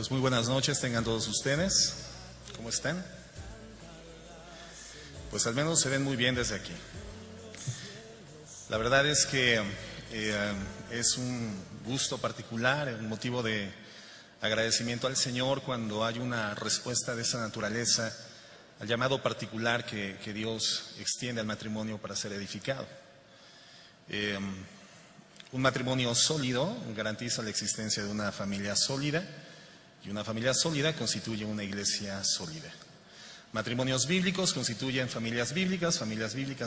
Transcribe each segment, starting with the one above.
Pues muy buenas noches tengan todos ustedes. ¿Cómo están? Pues al menos se ven muy bien desde aquí. La verdad es que es un gusto particular, un motivo de agradecimiento al Señor cuando hay una respuesta de esa naturaleza al llamado particular que Dios extiende al matrimonio para ser edificado. Un matrimonio sólido garantiza la existencia de una familia sólida y una familia sólida constituye una iglesia sólida. Matrimonios bíblicos constituyen familias bíblicas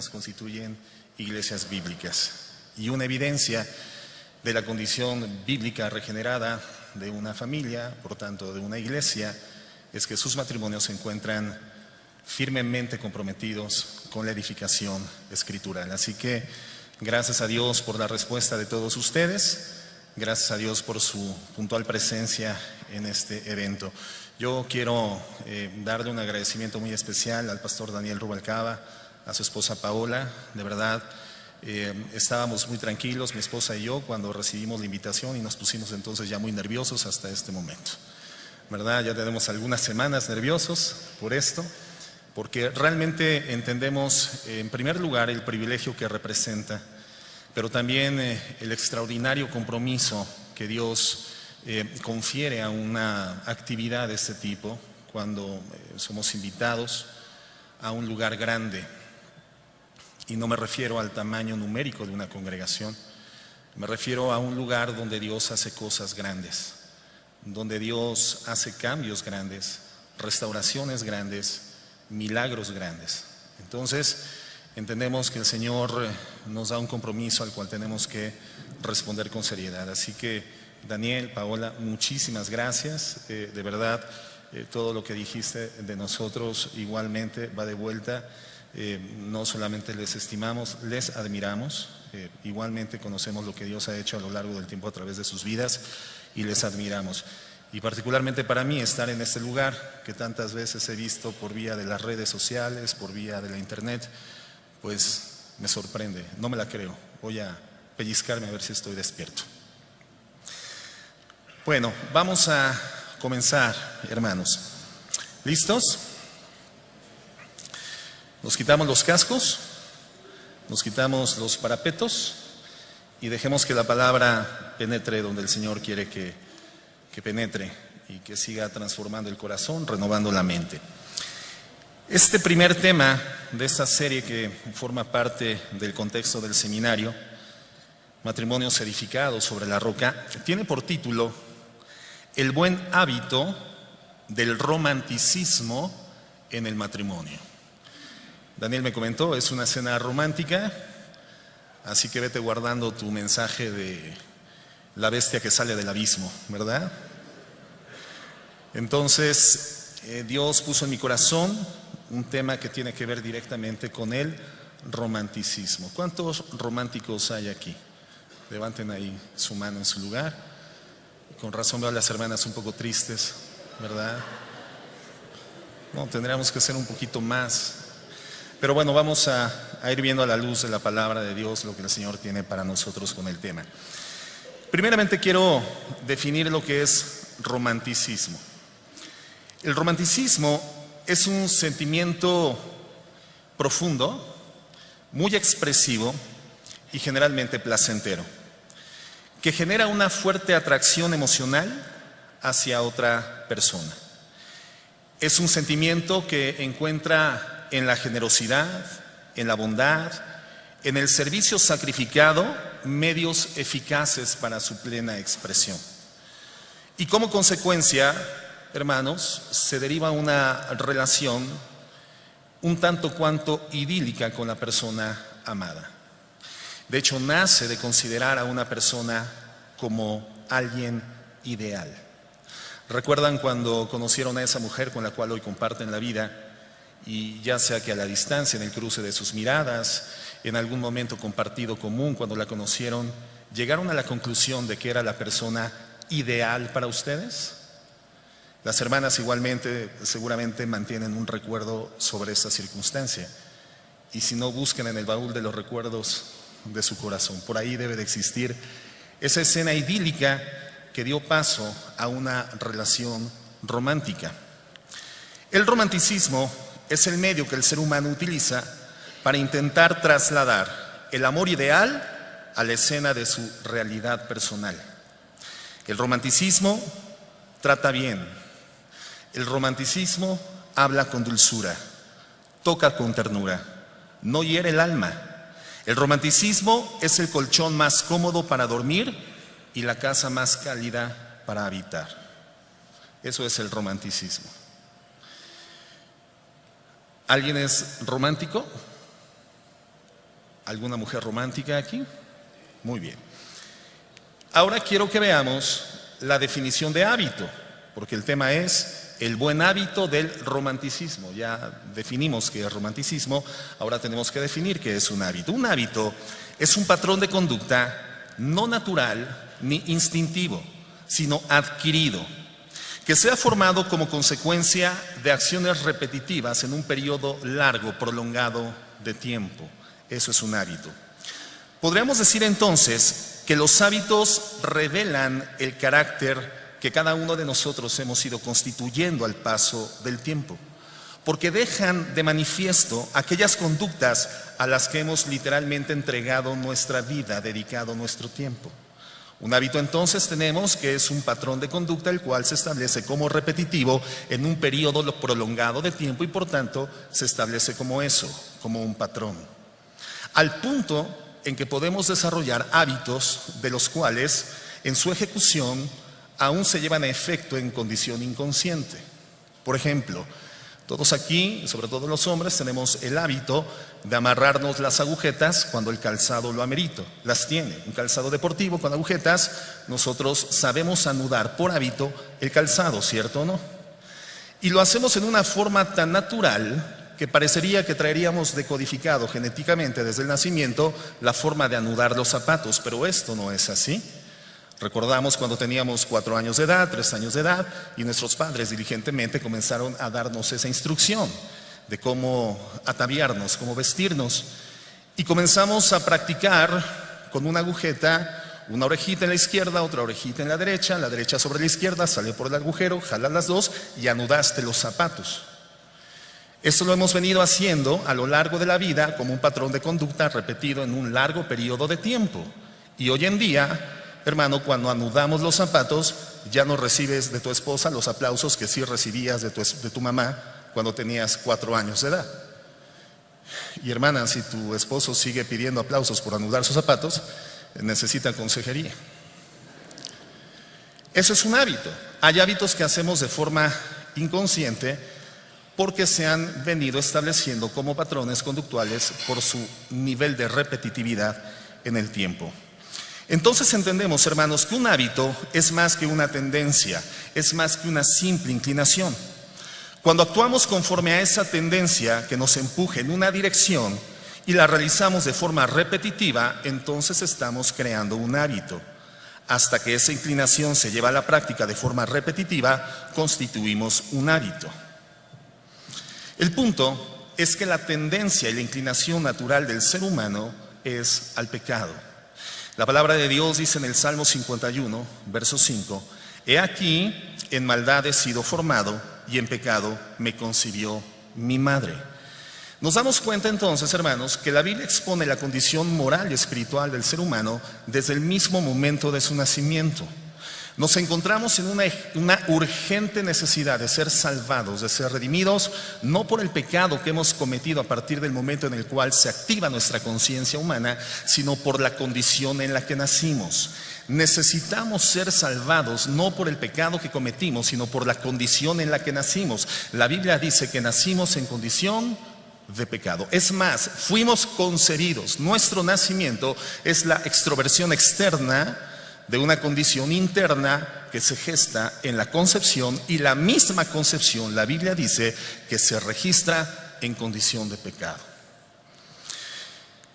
constituyen iglesias bíblicas. Y una evidencia de la condición bíblica regenerada de una familia, por tanto de una iglesia, es que sus matrimonios se encuentran firmemente comprometidos con la edificación escritural. Así que gracias a Dios por la respuesta de todos ustedes, gracias a Dios por su puntual presencia en este evento. Yo quiero darle un agradecimiento muy especial al pastor Daniel Rubalcaba, a su esposa Paola. De verdad, estábamos muy tranquilos, mi esposa y yo, cuando recibimos la invitación y nos pusimos entonces ya muy nerviosos hasta este momento. ¿Verdad? Ya tenemos algunas semanas nerviosos por esto, porque realmente entendemos, en primer lugar, el privilegio que representa, pero también el extraordinario compromiso que Dios confiere a una actividad de este tipo cuando somos invitados a un lugar grande. Y no me refiero al tamaño numérico de una congregación, me refiero a un lugar donde Dios hace cosas grandes, donde Dios hace cambios grandes, restauraciones grandes, milagros grandes. Entonces, entendemos que el Señor nos da un compromiso al cual tenemos que responder con seriedad. Así que, Daniel, Paola, muchísimas gracias. De verdad, todo lo que dijiste de nosotros igualmente va de vuelta. No solamente les estimamos, les admiramos. Igualmente conocemos lo que Dios ha hecho a lo largo del tiempo a través de sus vidas y les admiramos. Y particularmente para mí estar en este lugar que tantas veces he visto por vía de las redes sociales, por vía de la internet, pues me sorprende, no me la creo. Voy a pellizcarme a ver si estoy despierto. Bueno, vamos a comenzar, hermanos. ¿Listos? Nos quitamos los cascos, nos quitamos los parapetos y dejemos que la palabra penetre donde el Señor quiere que penetre y que siga transformando el corazón, renovando la mente. Este primer tema de esta serie que forma parte del contexto del seminario, Matrimonios edificados sobre la roca, tiene por título El buen hábito del romanticismo en el matrimonio. Daniel me comentó, es una cena romántica, así que vete guardando tu mensaje de la bestia que sale del abismo, ¿verdad? Entonces, Dios puso en mi corazón un tema que tiene que ver directamente con el romanticismo. ¿Cuántos románticos hay aquí? Levanten ahí su mano en su lugar. Con razón veo a las hermanas un poco tristes, ¿verdad? No, tendríamos que ser un poquito más. Pero bueno, vamos a ir viendo a la luz de la palabra de Dios lo que el Señor tiene para nosotros con el tema. Primeramente quiero definir lo que es romanticismo. El romanticismo es un sentimiento profundo, muy expresivo y generalmente placentero, que genera una fuerte atracción emocional hacia otra persona. Es un sentimiento que encuentra en la generosidad, en la bondad, en el servicio sacrificado, medios eficaces para su plena expresión. Y como consecuencia, hermanos, se deriva una relación un tanto cuanto idílica con la persona amada. De hecho, nace de considerar a una persona como alguien ideal. ¿Recuerdan cuando conocieron a esa mujer con la cual hoy comparten la vida? Y ya sea que a la distancia, en el cruce de sus miradas, en algún momento compartido común, cuando la conocieron, ¿llegaron a la conclusión de que era la persona ideal para ustedes? Las hermanas igualmente seguramente mantienen un recuerdo sobre esta circunstancia. Y si no, busquen en el baúl de los recuerdos de su corazón. Por ahí debe de existir esa escena idílica que dio paso a una relación romántica. El romanticismo es el medio que el ser humano utiliza para intentar trasladar el amor ideal a la escena de su realidad personal. El romanticismo trata bien. El romanticismo habla con dulzura, toca con ternura, no hiere el alma. El romanticismo es el colchón más cómodo para dormir y la casa más cálida para habitar. Eso es el romanticismo. ¿Alguien es romántico? ¿Alguna mujer romántica aquí? Muy bien. Ahora quiero que veamos la definición de hábito, porque el tema es el buen hábito del romanticismo. Ya definimos qué es romanticismo, ahora tenemos que definir qué es un hábito. Un hábito es un patrón de conducta no natural ni instintivo, sino adquirido, que sea formado como consecuencia de acciones repetitivas en un periodo largo, prolongado de tiempo. Eso es un hábito. Podríamos decir entonces que los hábitos revelan el carácter que cada uno de nosotros hemos ido constituyendo al paso del tiempo, porque dejan de manifiesto aquellas conductas a las que hemos literalmente entregado nuestra vida, dedicado nuestro tiempo. Un hábito entonces tenemos que es un patrón de conducta el cual se establece como repetitivo en un periodo prolongado de tiempo y por tanto se establece como eso, como un patrón. Al punto en que podemos desarrollar hábitos de los cuales en su ejecución aún se llevan a efecto en condición inconsciente. Por ejemplo, todos aquí, sobre todo los hombres, tenemos el hábito de amarrarnos las agujetas cuando el calzado lo amerita. Las tiene. Un calzado deportivo con agujetas, nosotros sabemos anudar por hábito el calzado, ¿cierto o no? Y lo hacemos en una forma tan natural que parecería que traeríamos decodificado genéticamente desde el nacimiento la forma de anudar los zapatos, pero esto no es así. Recordamos cuando teníamos 4 años de edad, 3 años de edad, y nuestros padres diligentemente comenzaron a darnos esa instrucción de cómo ataviarnos, cómo vestirnos. Y comenzamos a practicar con una agujeta, una orejita en la izquierda, otra orejita en la derecha sobre la izquierda, sale por el agujero, jalas las dos y anudaste los zapatos. Esto lo hemos venido haciendo a lo largo de la vida como un patrón de conducta repetido en un largo periodo de tiempo. Y hoy en día, hermano, cuando anudamos los zapatos, ya no recibes de tu esposa los aplausos que sí recibías de tu mamá cuando tenías 4 años de edad. Y hermana, si tu esposo sigue pidiendo aplausos por anudar sus zapatos, necesita consejería. Eso es un hábito. Hay hábitos que hacemos de forma inconsciente porque se han venido estableciendo como patrones conductuales por su nivel de repetitividad en el tiempo. Entonces entendemos, hermanos, que un hábito es más que una tendencia, es más que una simple inclinación. Cuando actuamos conforme a esa tendencia que nos empuje en una dirección y la realizamos de forma repetitiva, entonces estamos creando un hábito. Hasta que esa inclinación se lleva a la práctica de forma repetitiva, constituimos un hábito. El punto es que la tendencia y la inclinación natural del ser humano es al pecado. La palabra de Dios dice en el Salmo 51, verso 5, «He aquí, en maldad he sido formado, y en pecado me concibió mi madre». Nos damos cuenta entonces, hermanos, que la Biblia expone la condición moral y espiritual del ser humano desde el mismo momento de su nacimiento. Nos encontramos en una urgente necesidad de ser salvados, de ser redimidos, no por el pecado que hemos cometido a partir del momento en el cual se activa nuestra conciencia humana, sino por la condición en la que nacimos. Necesitamos ser salvados no por el pecado que cometimos, sino por la condición en la que nacimos. La Biblia dice que nacimos en condición de pecado. Es más, fuimos concebidos. Nuestro nacimiento es la extroversión externa de una condición interna que se gesta en la concepción, y la misma concepción, la Biblia dice, que se registra en condición de pecado.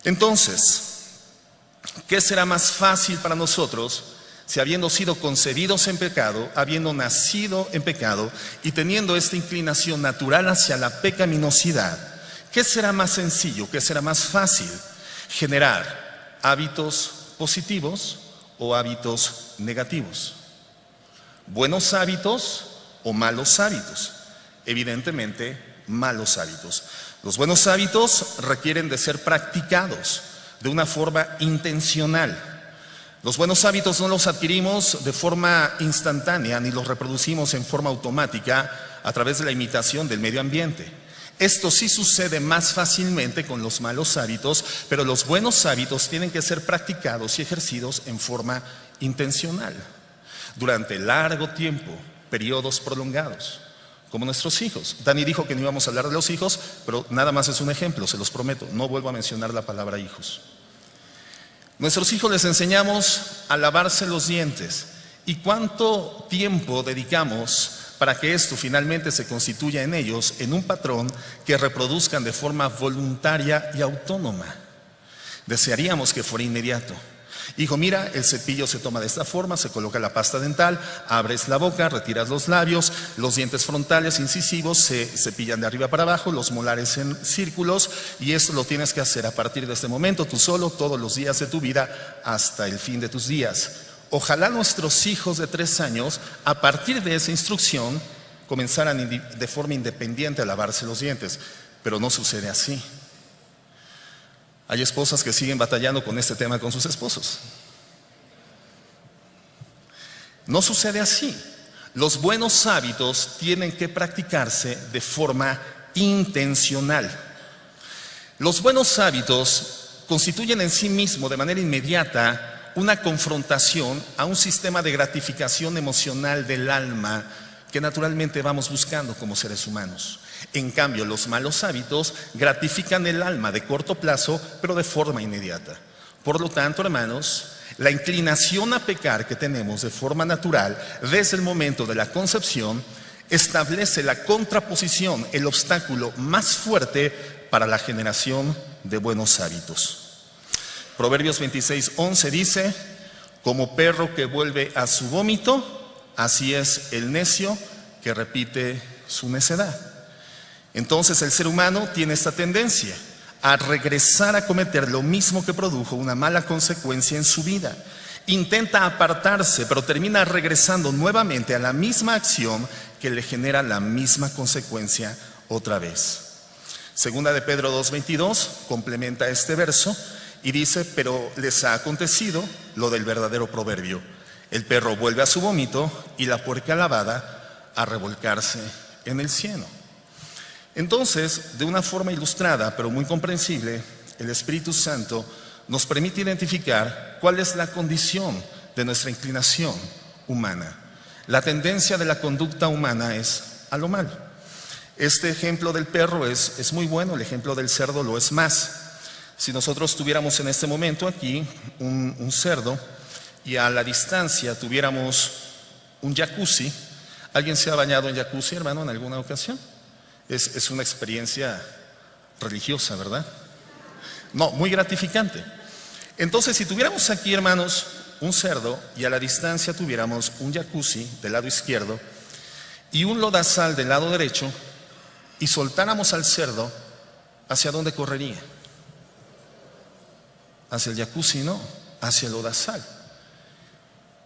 Entonces, ¿qué será más fácil para nosotros si, habiendo sido concebidos en pecado, habiendo nacido en pecado y teniendo esta inclinación natural hacia la pecaminosidad, qué será más sencillo, qué será más fácil? ¿Generar hábitos positivos o hábitos negativos? ¿Buenos hábitos o malos hábitos? Evidentemente, malos hábitos. Los buenos hábitos requieren de ser practicados de una forma intencional. Los buenos hábitos no los adquirimos de forma instantánea ni los reproducimos en forma automática a través de la imitación del medio ambiente. Esto sí sucede más fácilmente con los malos hábitos, pero los buenos hábitos tienen que ser practicados y ejercidos en forma intencional, durante largo tiempo, periodos prolongados, como nuestros hijos. Dani dijo que no íbamos a hablar de los hijos, pero nada más es un ejemplo, se los prometo, no vuelvo a mencionar la palabra hijos. Nuestros hijos les enseñamos a lavarse los dientes. ¿Y cuánto tiempo dedicamos para que esto finalmente se constituya en ellos en un patrón que reproduzcan de forma voluntaria y autónoma? Desearíamos que fuera inmediato. Hijo, mira, el cepillo se toma de esta forma, se coloca la pasta dental, abres la boca, retiras los labios, los dientes frontales incisivos se cepillan de arriba para abajo, los molares en círculos, y esto lo tienes que hacer a partir de este momento, tú solo, todos los días de tu vida, hasta el fin de tus días. Ojalá nuestros hijos de 3 años, a partir de esa instrucción, comenzaran de forma independiente a lavarse los dientes, pero no sucede así. Hay esposas que siguen batallando con este tema con sus esposos. No sucede así. Los buenos hábitos tienen que practicarse de forma intencional. Los buenos hábitos constituyen en sí mismos de manera inmediata una confrontación a un sistema de gratificación emocional del alma que naturalmente vamos buscando como seres humanos. En cambio, los malos hábitos gratifican el alma de corto plazo, pero de forma inmediata. Por lo tanto, hermanos, la inclinación a pecar que tenemos de forma natural desde el momento de la concepción establece la contraposición, el obstáculo más fuerte para la generación de buenos hábitos. Proverbios 26:11 dice: como perro que vuelve a su vómito, así es el necio que repite su necedad. Entonces el ser humano tiene esta tendencia a regresar a cometer lo mismo que produjo una mala consecuencia en su vida. Intenta apartarse, pero termina regresando nuevamente a la misma acción que le genera la misma consecuencia otra vez. Segunda de Pedro 2:22 complementa este verso y dice: pero les ha acontecido lo del verdadero proverbio. El perro vuelve a su vómito y la puerca lavada a revolcarse en el cieno. Entonces, de una forma ilustrada, pero muy comprensible, el Espíritu Santo nos permite identificar cuál es la condición de nuestra inclinación humana. La tendencia de la conducta humana es a lo malo. Este ejemplo del perro es muy bueno, el ejemplo del cerdo lo es más. Si nosotros tuviéramos en este momento aquí un cerdo y a la distancia tuviéramos un jacuzzi, ¿alguien se ha bañado en jacuzzi, hermano, en alguna ocasión? Es una experiencia religiosa, ¿verdad? No, muy gratificante. Entonces, si tuviéramos aquí, hermanos, un cerdo y a la distancia tuviéramos un jacuzzi del lado izquierdo y un lodazal del lado derecho y soltáramos al cerdo, ¿hacia dónde correría? Hacia el jacuzzi, no, hacia el lodazal.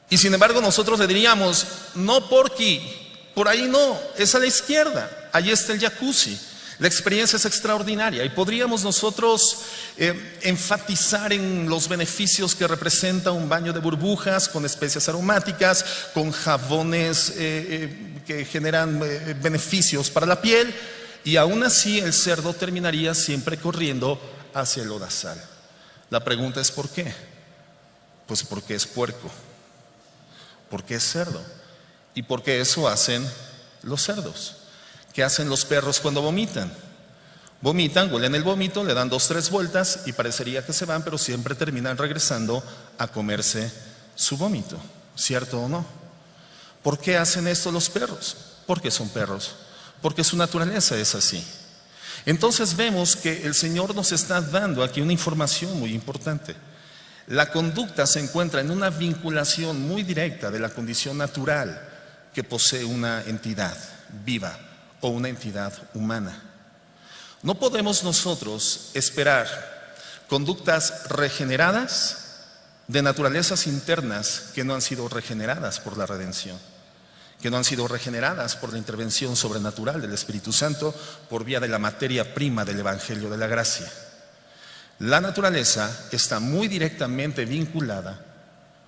Y sin embargo nosotros le diríamos: no, porque por ahí no, es a la izquierda, allí está el jacuzzi. La experiencia es extraordinaria y podríamos nosotros enfatizar en los beneficios que representa un baño de burbujas con especias aromáticas, con jabones que generan beneficios para la piel, y aún así el cerdo terminaría siempre corriendo hacia el lodazal. La pregunta es: ¿por qué? Pues porque es puerco, porque es cerdo, y porque eso hacen los cerdos. ¿Qué hacen los perros cuando vomitan? Vomitan, huelen el vómito, le dan 2-3 vueltas y parecería que se van, pero siempre terminan regresando a comerse su vómito, ¿cierto o no? ¿Por qué hacen esto los perros? Porque son perros, porque su naturaleza es así. Entonces vemos que el Señor nos está dando aquí una información muy importante. La conducta se encuentra en una vinculación muy directa de la condición natural que posee una entidad viva o una entidad humana. No podemos nosotros esperar conductas regeneradas de naturalezas internas que no han sido regeneradas por la redención. que no han sido regeneradas por la intervención sobrenatural del Espíritu Santo por vía de la materia prima del Evangelio de la Gracia. La naturaleza está muy directamente vinculada,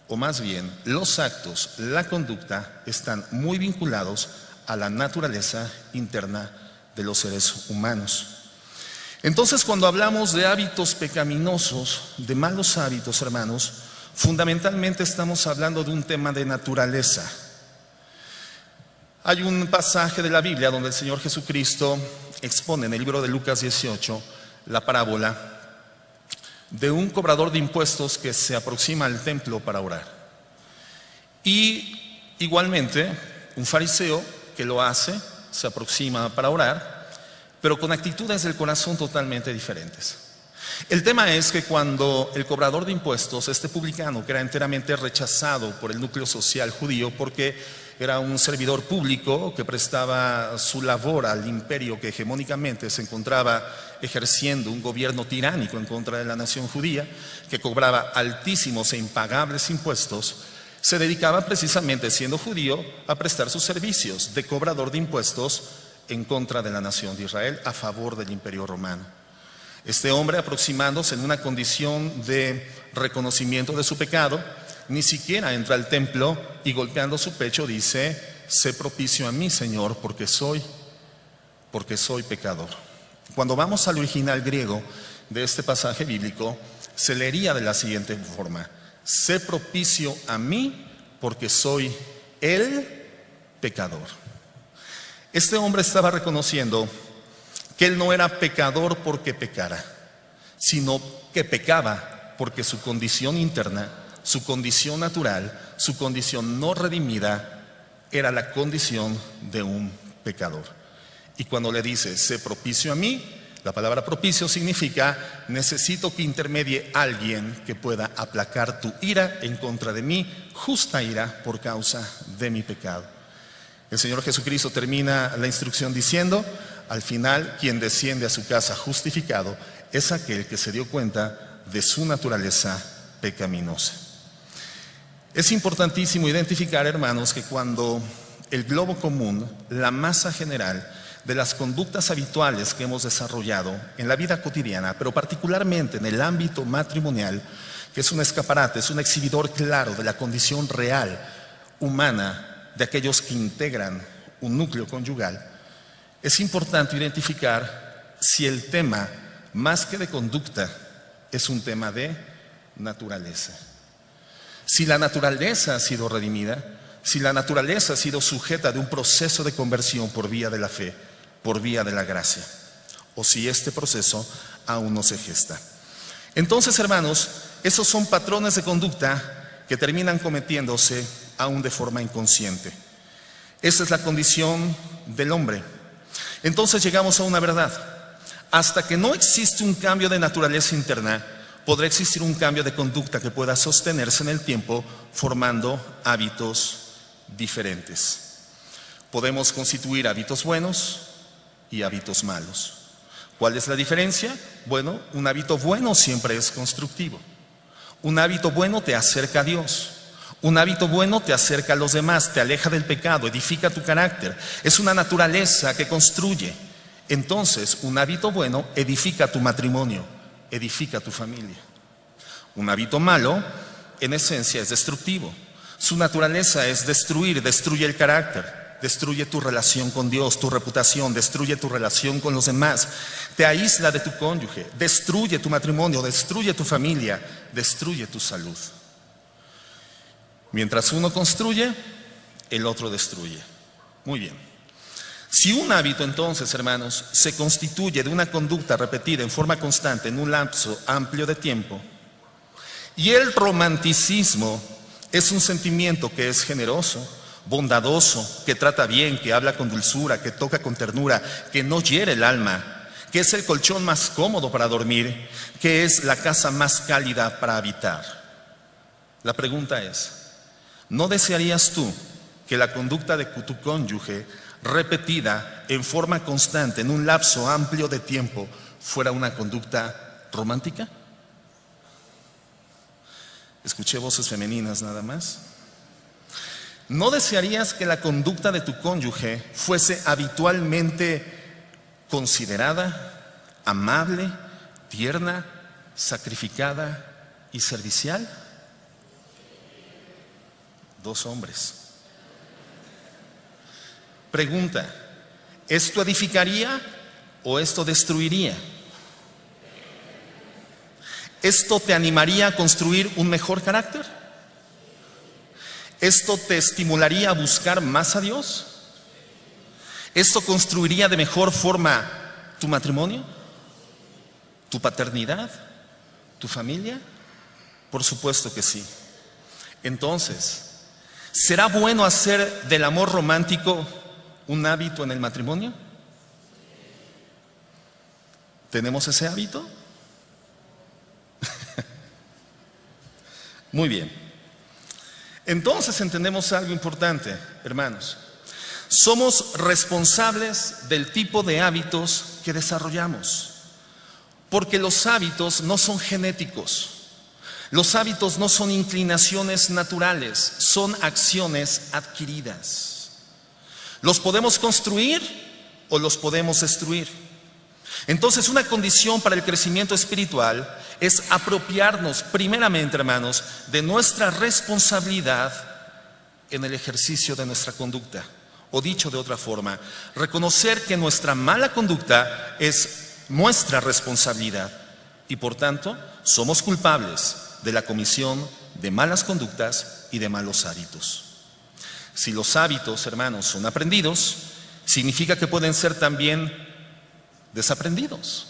o más bien, los actos, la conducta están muy vinculados a la naturaleza interna de los seres humanos. Entonces, cuando hablamos de hábitos pecaminosos, de malos hábitos, hermanos, fundamentalmente estamos hablando de un tema de naturaleza. Hay un pasaje de la Biblia donde el Señor Jesucristo expone en el libro de Lucas 18 la parábola de un cobrador de impuestos que se aproxima al templo para orar. Y igualmente, un fariseo que lo hace, se aproxima para orar, pero con actitudes del corazón totalmente diferentes. El tema es que cuando el cobrador de impuestos, este publicano, que era enteramente rechazado por el núcleo social judío porque era un servidor público que prestaba su labor al imperio que hegemónicamente se encontraba ejerciendo un gobierno tiránico en contra de la nación judía, que cobraba altísimos e impagables impuestos, se dedicaba precisamente, siendo judío, a prestar sus servicios de cobrador de impuestos en contra de la nación de Israel, a favor del imperio romano. Este hombre, aproximándose en una condición de reconocimiento de su pecado, ni siquiera entra al templo y golpeando su pecho dice: sé propicio a mí, Señor, porque soy pecador. Cuando vamos al original griego de este pasaje bíblico, se leería de la siguiente forma: sé propicio a mí porque soy el pecador. Este hombre estaba reconociendo que él no era pecador porque pecara, sino que pecaba porque su condición interna, su condición natural, su condición no redimida, era la condición de un pecador. Y cuando le dice, sé propicio a mí, la palabra propicio significa: necesito que intermedie alguien que pueda aplacar tu ira en contra de mí, justa ira por causa de mi pecado. El Señor Jesucristo termina la instrucción diciendo: al final, quien desciende a su casa justificado es aquel que se dio cuenta de su naturaleza pecaminosa. Es importantísimo identificar, hermanos, que cuando el globo común, la masa general de las conductas habituales que hemos desarrollado en la vida cotidiana, pero particularmente en el ámbito matrimonial, que es un escaparate, es un exhibidor claro de la condición real humana de aquellos que integran un núcleo conyugal, es importante identificar si el tema, más que de conducta, es un tema de naturaleza. Si la naturaleza ha sido redimida, si la naturaleza ha sido sujeta de un proceso de conversión por vía de la fe, por vía de la gracia, o si este proceso aún no se gesta. Entonces, hermanos, esos son patrones de conducta que terminan cometiéndose aún de forma inconsciente. Esa es la condición del hombre. Entonces llegamos a una verdad: hasta que no existe un cambio de naturaleza interna, podrá existir un cambio de conducta que pueda sostenerse en el tiempo, formando hábitos diferentes. Podemos constituir hábitos buenos y hábitos malos. ¿Cuál es la diferencia? Bueno, un hábito bueno siempre es constructivo. Un hábito bueno te acerca a Dios. Un hábito bueno te acerca a los demás, te aleja del pecado, edifica tu carácter. Es una naturaleza que construye. Entonces, un hábito bueno edifica tu matrimonio, edifica tu familia. Un hábito malo, en esencia, es destructivo. Su naturaleza es destruir, destruye el carácter, destruye tu relación con Dios, tu reputación, destruye tu relación con los demás, te aísla de tu cónyuge, destruye tu matrimonio, destruye tu familia, destruye tu salud. Mientras uno construye, el otro destruye. Muy bien. Si un hábito, entonces, hermanos, se constituye de una conducta repetida en forma constante en un lapso amplio de tiempo, y el romanticismo es un sentimiento que es generoso, bondadoso, que trata bien, que habla con dulzura, que toca con ternura, que no hiere el alma, que es el colchón más cómodo para dormir, que es la casa más cálida para habitar. La pregunta es: ¿no desearías tú que la conducta de tu cónyuge, repetida en forma constante en un lapso amplio de tiempo, fuera una conducta romántica? Escuché voces femeninas nada más. ¿No desearías que la conducta de tu cónyuge fuese habitualmente considerada, amable, tierna, sacrificada y servicial? 2 hombres. Pregunta: ¿esto edificaría o esto destruiría? ¿Esto te animaría a construir un mejor carácter? ¿Esto te estimularía a buscar más a Dios? ¿Esto construiría de mejor forma tu matrimonio, tu paternidad, tu familia? Por supuesto que sí. Entonces, ¿será bueno hacer del amor romántico un hábito en el matrimonio? ¿Tenemos ese hábito? Muy bien. Entonces entendemos algo importante, hermanos. Somos responsables del tipo de hábitos que desarrollamos, porque los hábitos no son genéticos. Los hábitos no son inclinaciones naturales, son acciones adquiridas. Los podemos construir o los podemos destruir. Entonces, una condición para el crecimiento espiritual es apropiarnos primeramente, hermanos, de nuestra responsabilidad en el ejercicio de nuestra conducta. O dicho de otra forma, reconocer que nuestra mala conducta es nuestra responsabilidad y por tanto somos culpables de la comisión de malas conductas y de malos hábitos. Si los hábitos, hermanos, son aprendidos, significa que pueden ser también desaprendidos.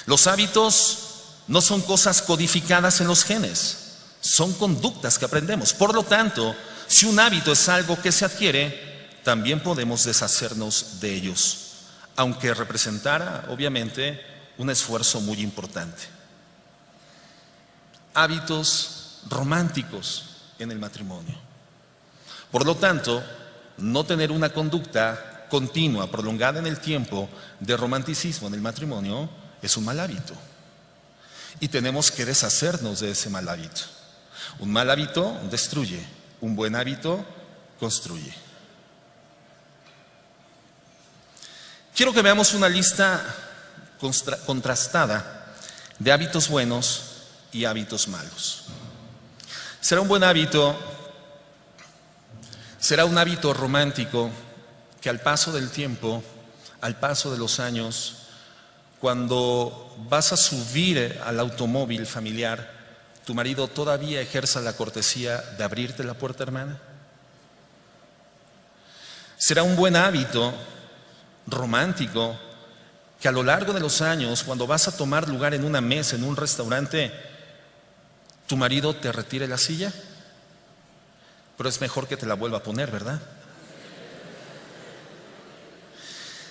Los hábitos no son cosas codificadas en los genes, son conductas que aprendemos. Por lo tanto, si un hábito es algo que se adquiere, también podemos deshacernos de ellos, aunque representara, obviamente, un esfuerzo muy importante. Hábitos románticos en el matrimonio. Por lo tanto, no tener una conducta continua, prolongada en el tiempo de romanticismo en el matrimonio es un mal hábito. Y tenemos que deshacernos de ese mal hábito. Un mal hábito destruye, un buen hábito construye. Quiero que veamos una lista contrastada de hábitos buenos y hábitos malos. Será un buen hábito, será un hábito romántico que al paso del tiempo, al paso de los años, cuando vas a subir al automóvil familiar, tu marido todavía ejerza la cortesía de abrirte la puerta, hermana. Será un buen hábito romántico que a lo largo de los años, cuando vas a tomar lugar en una mesa, en un restaurante, tu marido te retire la silla, pero es mejor que te la vuelva a poner, ¿verdad?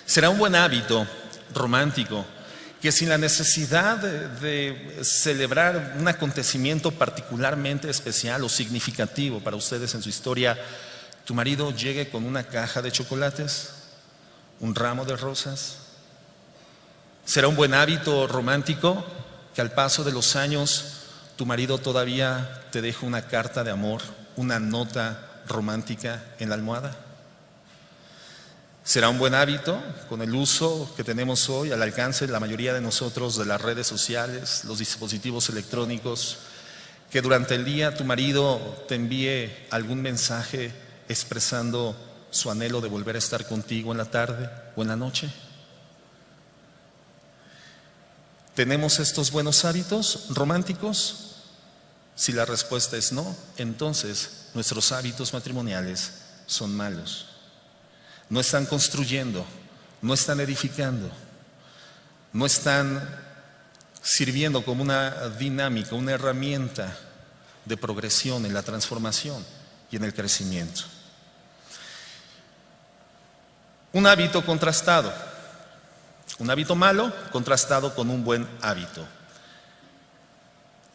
Será un buen hábito romántico que sin la necesidad de celebrar un acontecimiento particularmente especial o significativo para ustedes en su historia, tu marido llegue con una caja de chocolates, un ramo de rosas. Será un buen hábito romántico que al paso de los años tu marido todavía te deje una carta de amor, una nota romántica en la almohada. Será un buen hábito, con el uso que tenemos hoy al alcance de la mayoría de nosotros de las redes sociales, los dispositivos electrónicos, que durante el día tu marido te envíe algún mensaje expresando su anhelo de volver a estar contigo en la tarde o en la noche. ¿Tenemos estos buenos hábitos románticos? Si la respuesta es no, entonces nuestros hábitos matrimoniales son malos. No están construyendo, no están edificando, no están sirviendo como una dinámica, una herramienta de progresión en la transformación y en el crecimiento. Un hábito contrastado, un hábito malo contrastado con un buen hábito.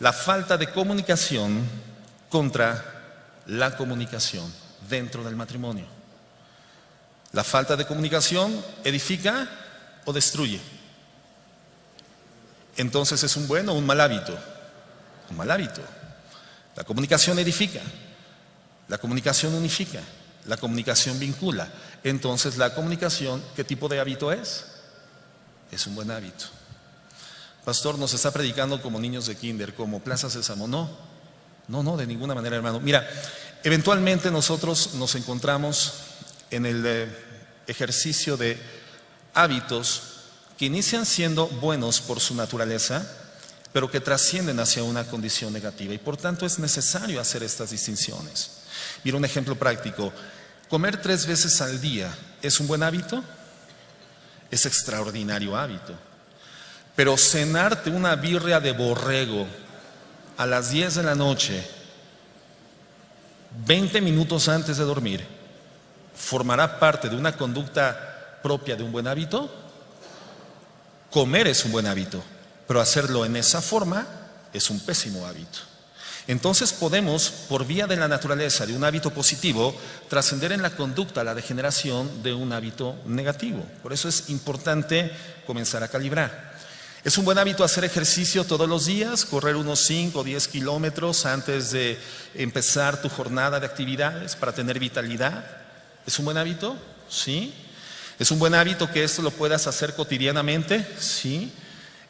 La falta de comunicación contra la comunicación dentro del matrimonio. La falta de comunicación edifica o destruye. Entonces, ¿es un buen o un mal hábito? Un mal hábito. La comunicación edifica. La comunicación unifica, la comunicación vincula. Entonces, la comunicación, ¿qué tipo de hábito es? Es un buen hábito. Pastor, nos está predicando como niños de kinder, como Plaza Sésamo. No, de ninguna manera, hermano. Mira, eventualmente nosotros nos encontramos en el ejercicio de hábitos que inician siendo buenos por su naturaleza, pero que trascienden hacia una condición negativa, y por tanto es necesario hacer estas distinciones. Mira un ejemplo práctico. ¿Comer 3 veces al día es un buen hábito? Es extraordinario hábito. Pero cenarte una birria de borrego a las 10 de la noche, 20 minutos antes de dormir, ¿formará parte de una conducta propia de un buen hábito? Comer es un buen hábito, pero hacerlo en esa forma es un pésimo hábito. Entonces podemos, por vía de la naturaleza de un hábito positivo, trascender en la conducta la degeneración de un hábito negativo. Por eso es importante comenzar a calibrar. ¿Es un buen hábito hacer ejercicio todos los días? Correr unos 5 o 10 kilómetros antes de empezar tu jornada de actividades para tener vitalidad. ¿Es un buen hábito? Sí. ¿Es un buen hábito que esto lo puedas hacer cotidianamente? Sí.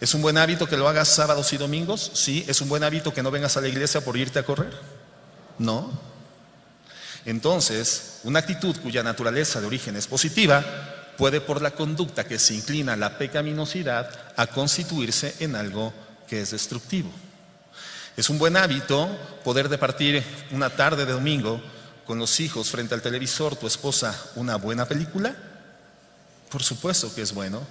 ¿Es un buen hábito que lo hagas sábados y domingos? Sí. ¿Es un buen hábito que no vengas a la iglesia por irte a correr? No. Entonces, una actitud cuya naturaleza de origen es positiva puede, por la conducta que se inclina a la pecaminosidad, a constituirse en algo que es destructivo. ¿Es un buen hábito poder departir una tarde de domingo con los hijos frente al televisor, tu esposa, una buena película? Por supuesto que es bueno.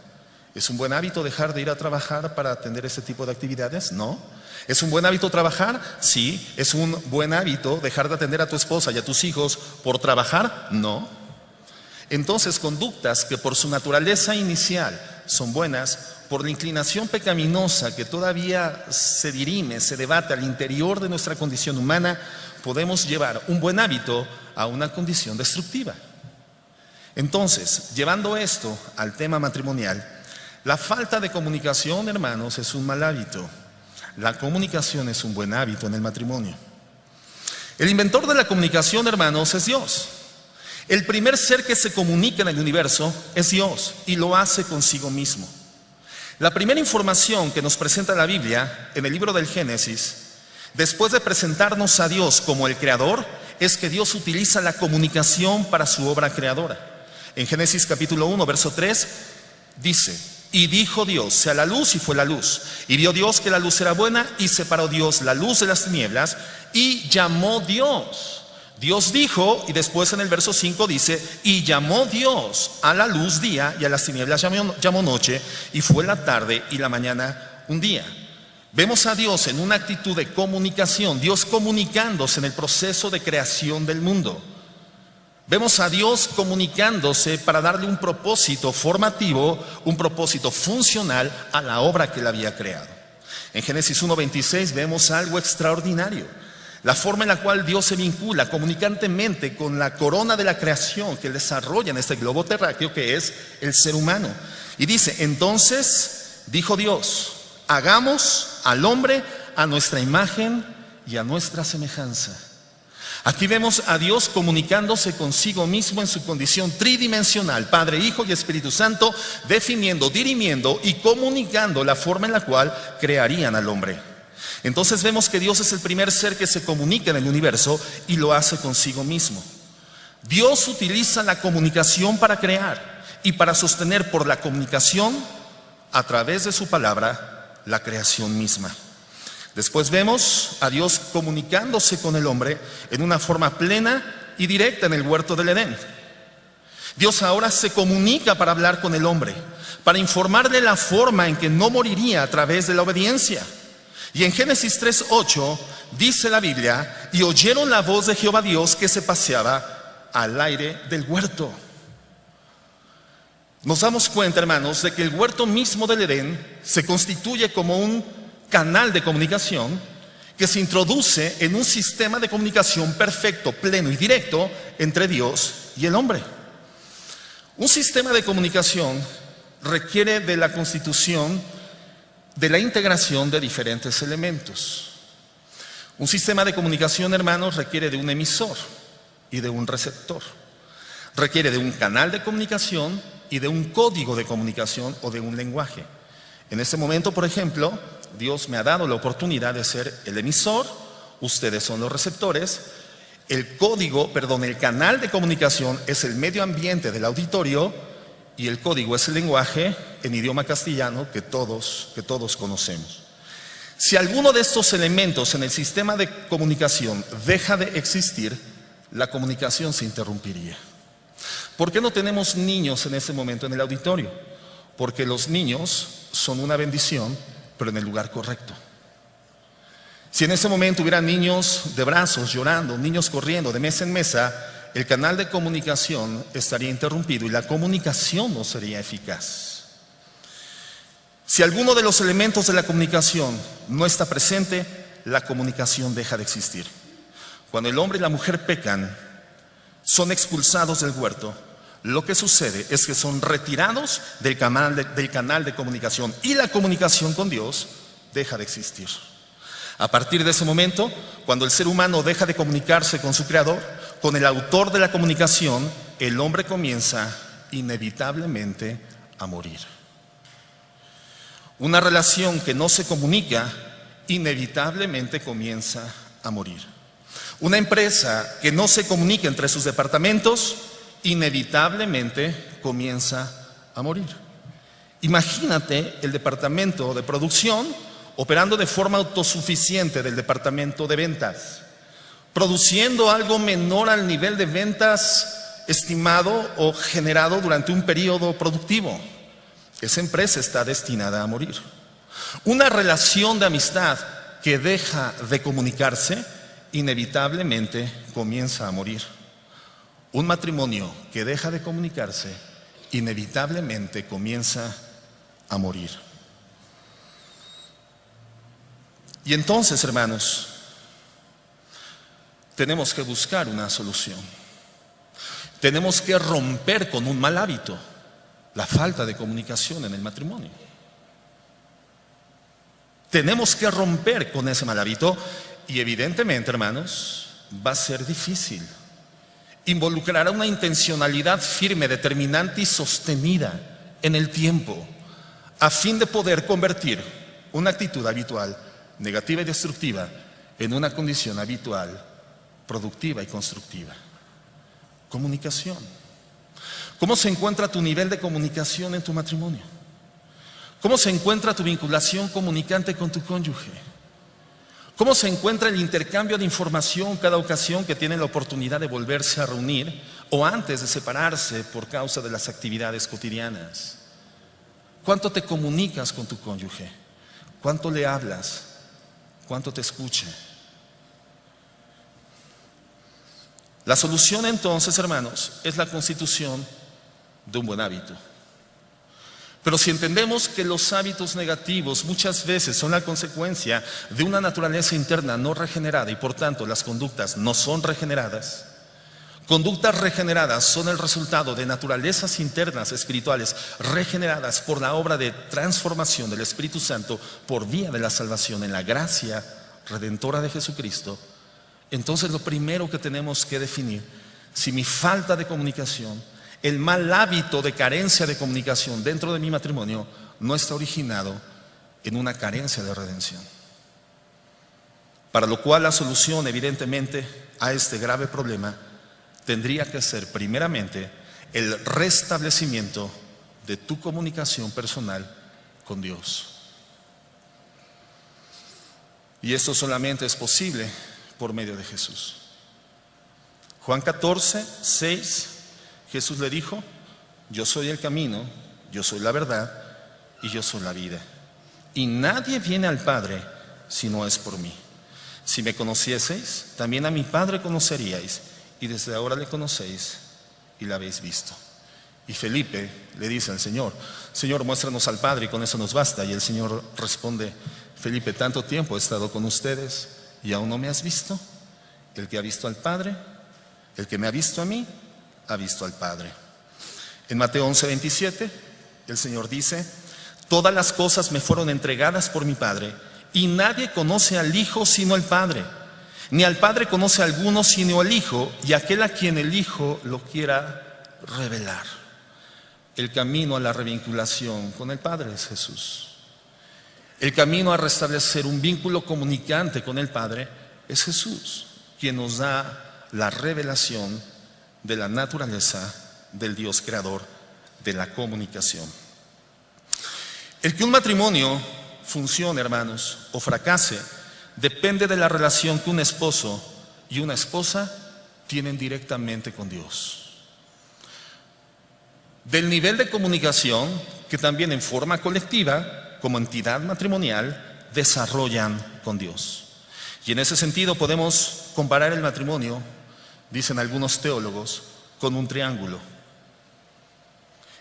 ¿Es un buen hábito dejar de ir a trabajar para atender ese tipo de actividades? No. ¿Es un buen hábito trabajar? Sí. ¿Es un buen hábito dejar de atender a tu esposa y a tus hijos por trabajar? No. Entonces, conductas que por su naturaleza inicial son buenas, por la inclinación pecaminosa que todavía se dirime, se debate al interior de nuestra condición humana, podemos llevar un buen hábito a una condición destructiva. Entonces, llevando esto al tema matrimonial, la falta de comunicación, hermanos, es un mal hábito. La comunicación es un buen hábito en el matrimonio. El inventor de la comunicación, hermanos, es Dios. El primer ser que se comunica en el universo es Dios y lo hace consigo mismo. La primera información que nos presenta la Biblia en el libro del Génesis, después de presentarnos a Dios como el creador, es que Dios utiliza la comunicación para su obra creadora. En Génesis capítulo 1, verso 3, dice: y dijo Dios, sea la luz, y fue la luz. Y vio Dios que la luz era buena, y separó Dios la luz de las tinieblas, y llamó Dios. Dios dijo, y después en el verso 5 dice: y llamó Dios a la luz día, y a las tinieblas llamó noche, y fue la tarde y la mañana un día. Vemos a Dios en una actitud de comunicación, Dios comunicándose en el proceso de creación del mundo. Vemos a Dios comunicándose para darle un propósito formativo, un propósito funcional a la obra que Él había creado. En Génesis 1:26 vemos algo extraordinario. La forma en la cual Dios se vincula comunicantemente con la corona de la creación que Él desarrolla en este globo terráqueo que es el ser humano. Y dice: entonces dijo Dios, hagamos al hombre a nuestra imagen y a nuestra semejanza. Aquí vemos a Dios comunicándose consigo mismo en su condición tridimensional, Padre, Hijo y Espíritu Santo, definiendo, dirimiendo y comunicando la forma en la cual crearían al hombre. Entonces vemos que Dios es el primer ser que se comunica en el universo y lo hace consigo mismo. Dios utiliza la comunicación para crear y para sostener por la comunicación, a través de su palabra, la creación misma. Después vemos a Dios comunicándose con el hombre en una forma plena y directa en el huerto del Edén. Dios ahora se comunica para hablar con el hombre, para informarle la forma en que no moriría a través de la obediencia. Y en Génesis 3:8 dice la Biblia: y oyeron la voz de Jehová Dios que se paseaba al aire del huerto. Nos damos cuenta, hermanos, de que el huerto mismo del Edén se constituye como un canal de comunicación que se introduce en un sistema de comunicación perfecto, pleno y directo entre Dios y el hombre. Un sistema de comunicación requiere de la constitución, de la integración de diferentes elementos. Un sistema de comunicación, hermanos, requiere de un emisor. y de un receptor. Requiere de un canal de comunicación y de un código de comunicación o de un lenguaje. En este momento, por ejemplo, Dios me ha dado la oportunidad de ser el emisor, ustedes son los receptores. El canal de comunicación es el medio ambiente del auditorio y el código es el lenguaje en idioma castellano que todos conocemos. Si alguno de estos elementos en el sistema de comunicación deja de existir, la comunicación se interrumpiría. ¿Por qué no tenemos niños en este momento en el auditorio? Porque los niños son una bendición, pero en el lugar correcto. Si en ese momento hubiera niños de brazos llorando, niños corriendo de mesa en mesa, el canal de comunicación estaría interrumpido y la comunicación no sería eficaz. Si alguno de los elementos de la comunicación no está presente, la comunicación deja de existir. Cuando el hombre y la mujer pecan, son expulsados del huerto. Lo que sucede es que son retirados del canal de comunicación y la comunicación con Dios deja de existir. A partir de ese momento, cuando el ser humano deja de comunicarse con su Creador, con el autor de la comunicación, el hombre comienza inevitablemente a morir. Una relación que no se comunica, inevitablemente comienza a morir. Una empresa que no se comunica entre sus departamentos, inevitablemente comienza a morir. Imagínate el departamento de producción operando de forma autosuficiente del departamento de ventas, produciendo algo menor al nivel de ventas estimado o generado durante un periodo productivo. Esa empresa está destinada a morir. Una relación de amistad que deja de comunicarse, inevitablemente comienza a morir. Un matrimonio que deja de comunicarse, inevitablemente comienza a morir. Y entonces, hermanos, tenemos que buscar una solución. Tenemos que romper con un mal hábito, la falta de comunicación en el matrimonio. Tenemos que romper con ese mal hábito y evidentemente, hermanos, va a ser difícil. Involucrará una intencionalidad firme, determinante y sostenida en el tiempo, a fin de poder convertir una actitud habitual negativa y destructiva en una condición habitual, productiva y constructiva. Comunicación. ¿Cómo se encuentra tu nivel de comunicación en tu matrimonio? ¿Cómo se encuentra tu vinculación comunicante con tu cónyuge? ¿Cómo se encuentra el intercambio de información cada ocasión que tienen la oportunidad de volverse a reunir o antes de separarse por causa de las actividades cotidianas? ¿Cuánto te comunicas con tu cónyuge? ¿Cuánto le hablas? ¿Cuánto te escucha? La solución entonces, hermanos, es la constitución de un buen hábito. Pero si entendemos que los hábitos negativos muchas veces son la consecuencia de una naturaleza interna no regenerada y por tanto las conductas no son regeneradas, conductas regeneradas son el resultado de naturalezas internas espirituales regeneradas por la obra de transformación del Espíritu Santo por vía de la salvación en la gracia redentora de Jesucristo. Entonces lo primero que tenemos que definir, si mi falta de comunicación, el mal hábito de carencia de comunicación dentro de mi matrimonio no está originado en una carencia de redención. Para lo cual la solución evidentemente a este grave problema tendría que ser primeramente el restablecimiento de tu comunicación personal con Dios. Y esto solamente es posible por medio de Jesús. Juan 14, 6, Jesús le dijo: yo soy el camino, yo soy la verdad y yo soy la vida. Y nadie viene al Padre si no es por mí. Si me conocieseis, también a mi Padre conoceríais, y desde ahora le conocéis y la habéis visto. Y Felipe le dice al Señor: Señor, muéstranos al Padre y con eso nos basta. Y el Señor responde: Felipe, tanto tiempo he estado con ustedes y aún no me has visto. El que ha visto al Padre, el que me ha visto a mí, ha visto al Padre. En Mateo 11, 27, el Señor dice: todas las cosas me fueron entregadas por mi Padre, y nadie conoce al Hijo sino el Padre, Ni al Padre conoce a alguno sino el Hijo, y aquel a quien el Hijo lo quiera revelar. El camino a la revinculación con el Padre es Jesús. El camino a restablecer un vínculo comunicante con el Padre es Jesús, quien nos da la revelación de la naturaleza del Dios creador de la comunicación. El que un matrimonio funcione, hermanos, o fracase, depende de la relación que un esposo y una esposa tienen directamente con Dios. Del nivel de comunicación que también en forma colectiva, como entidad matrimonial, desarrollan con Dios. Y en ese sentido podemos comparar el matrimonio, dicen algunos teólogos, con un triángulo.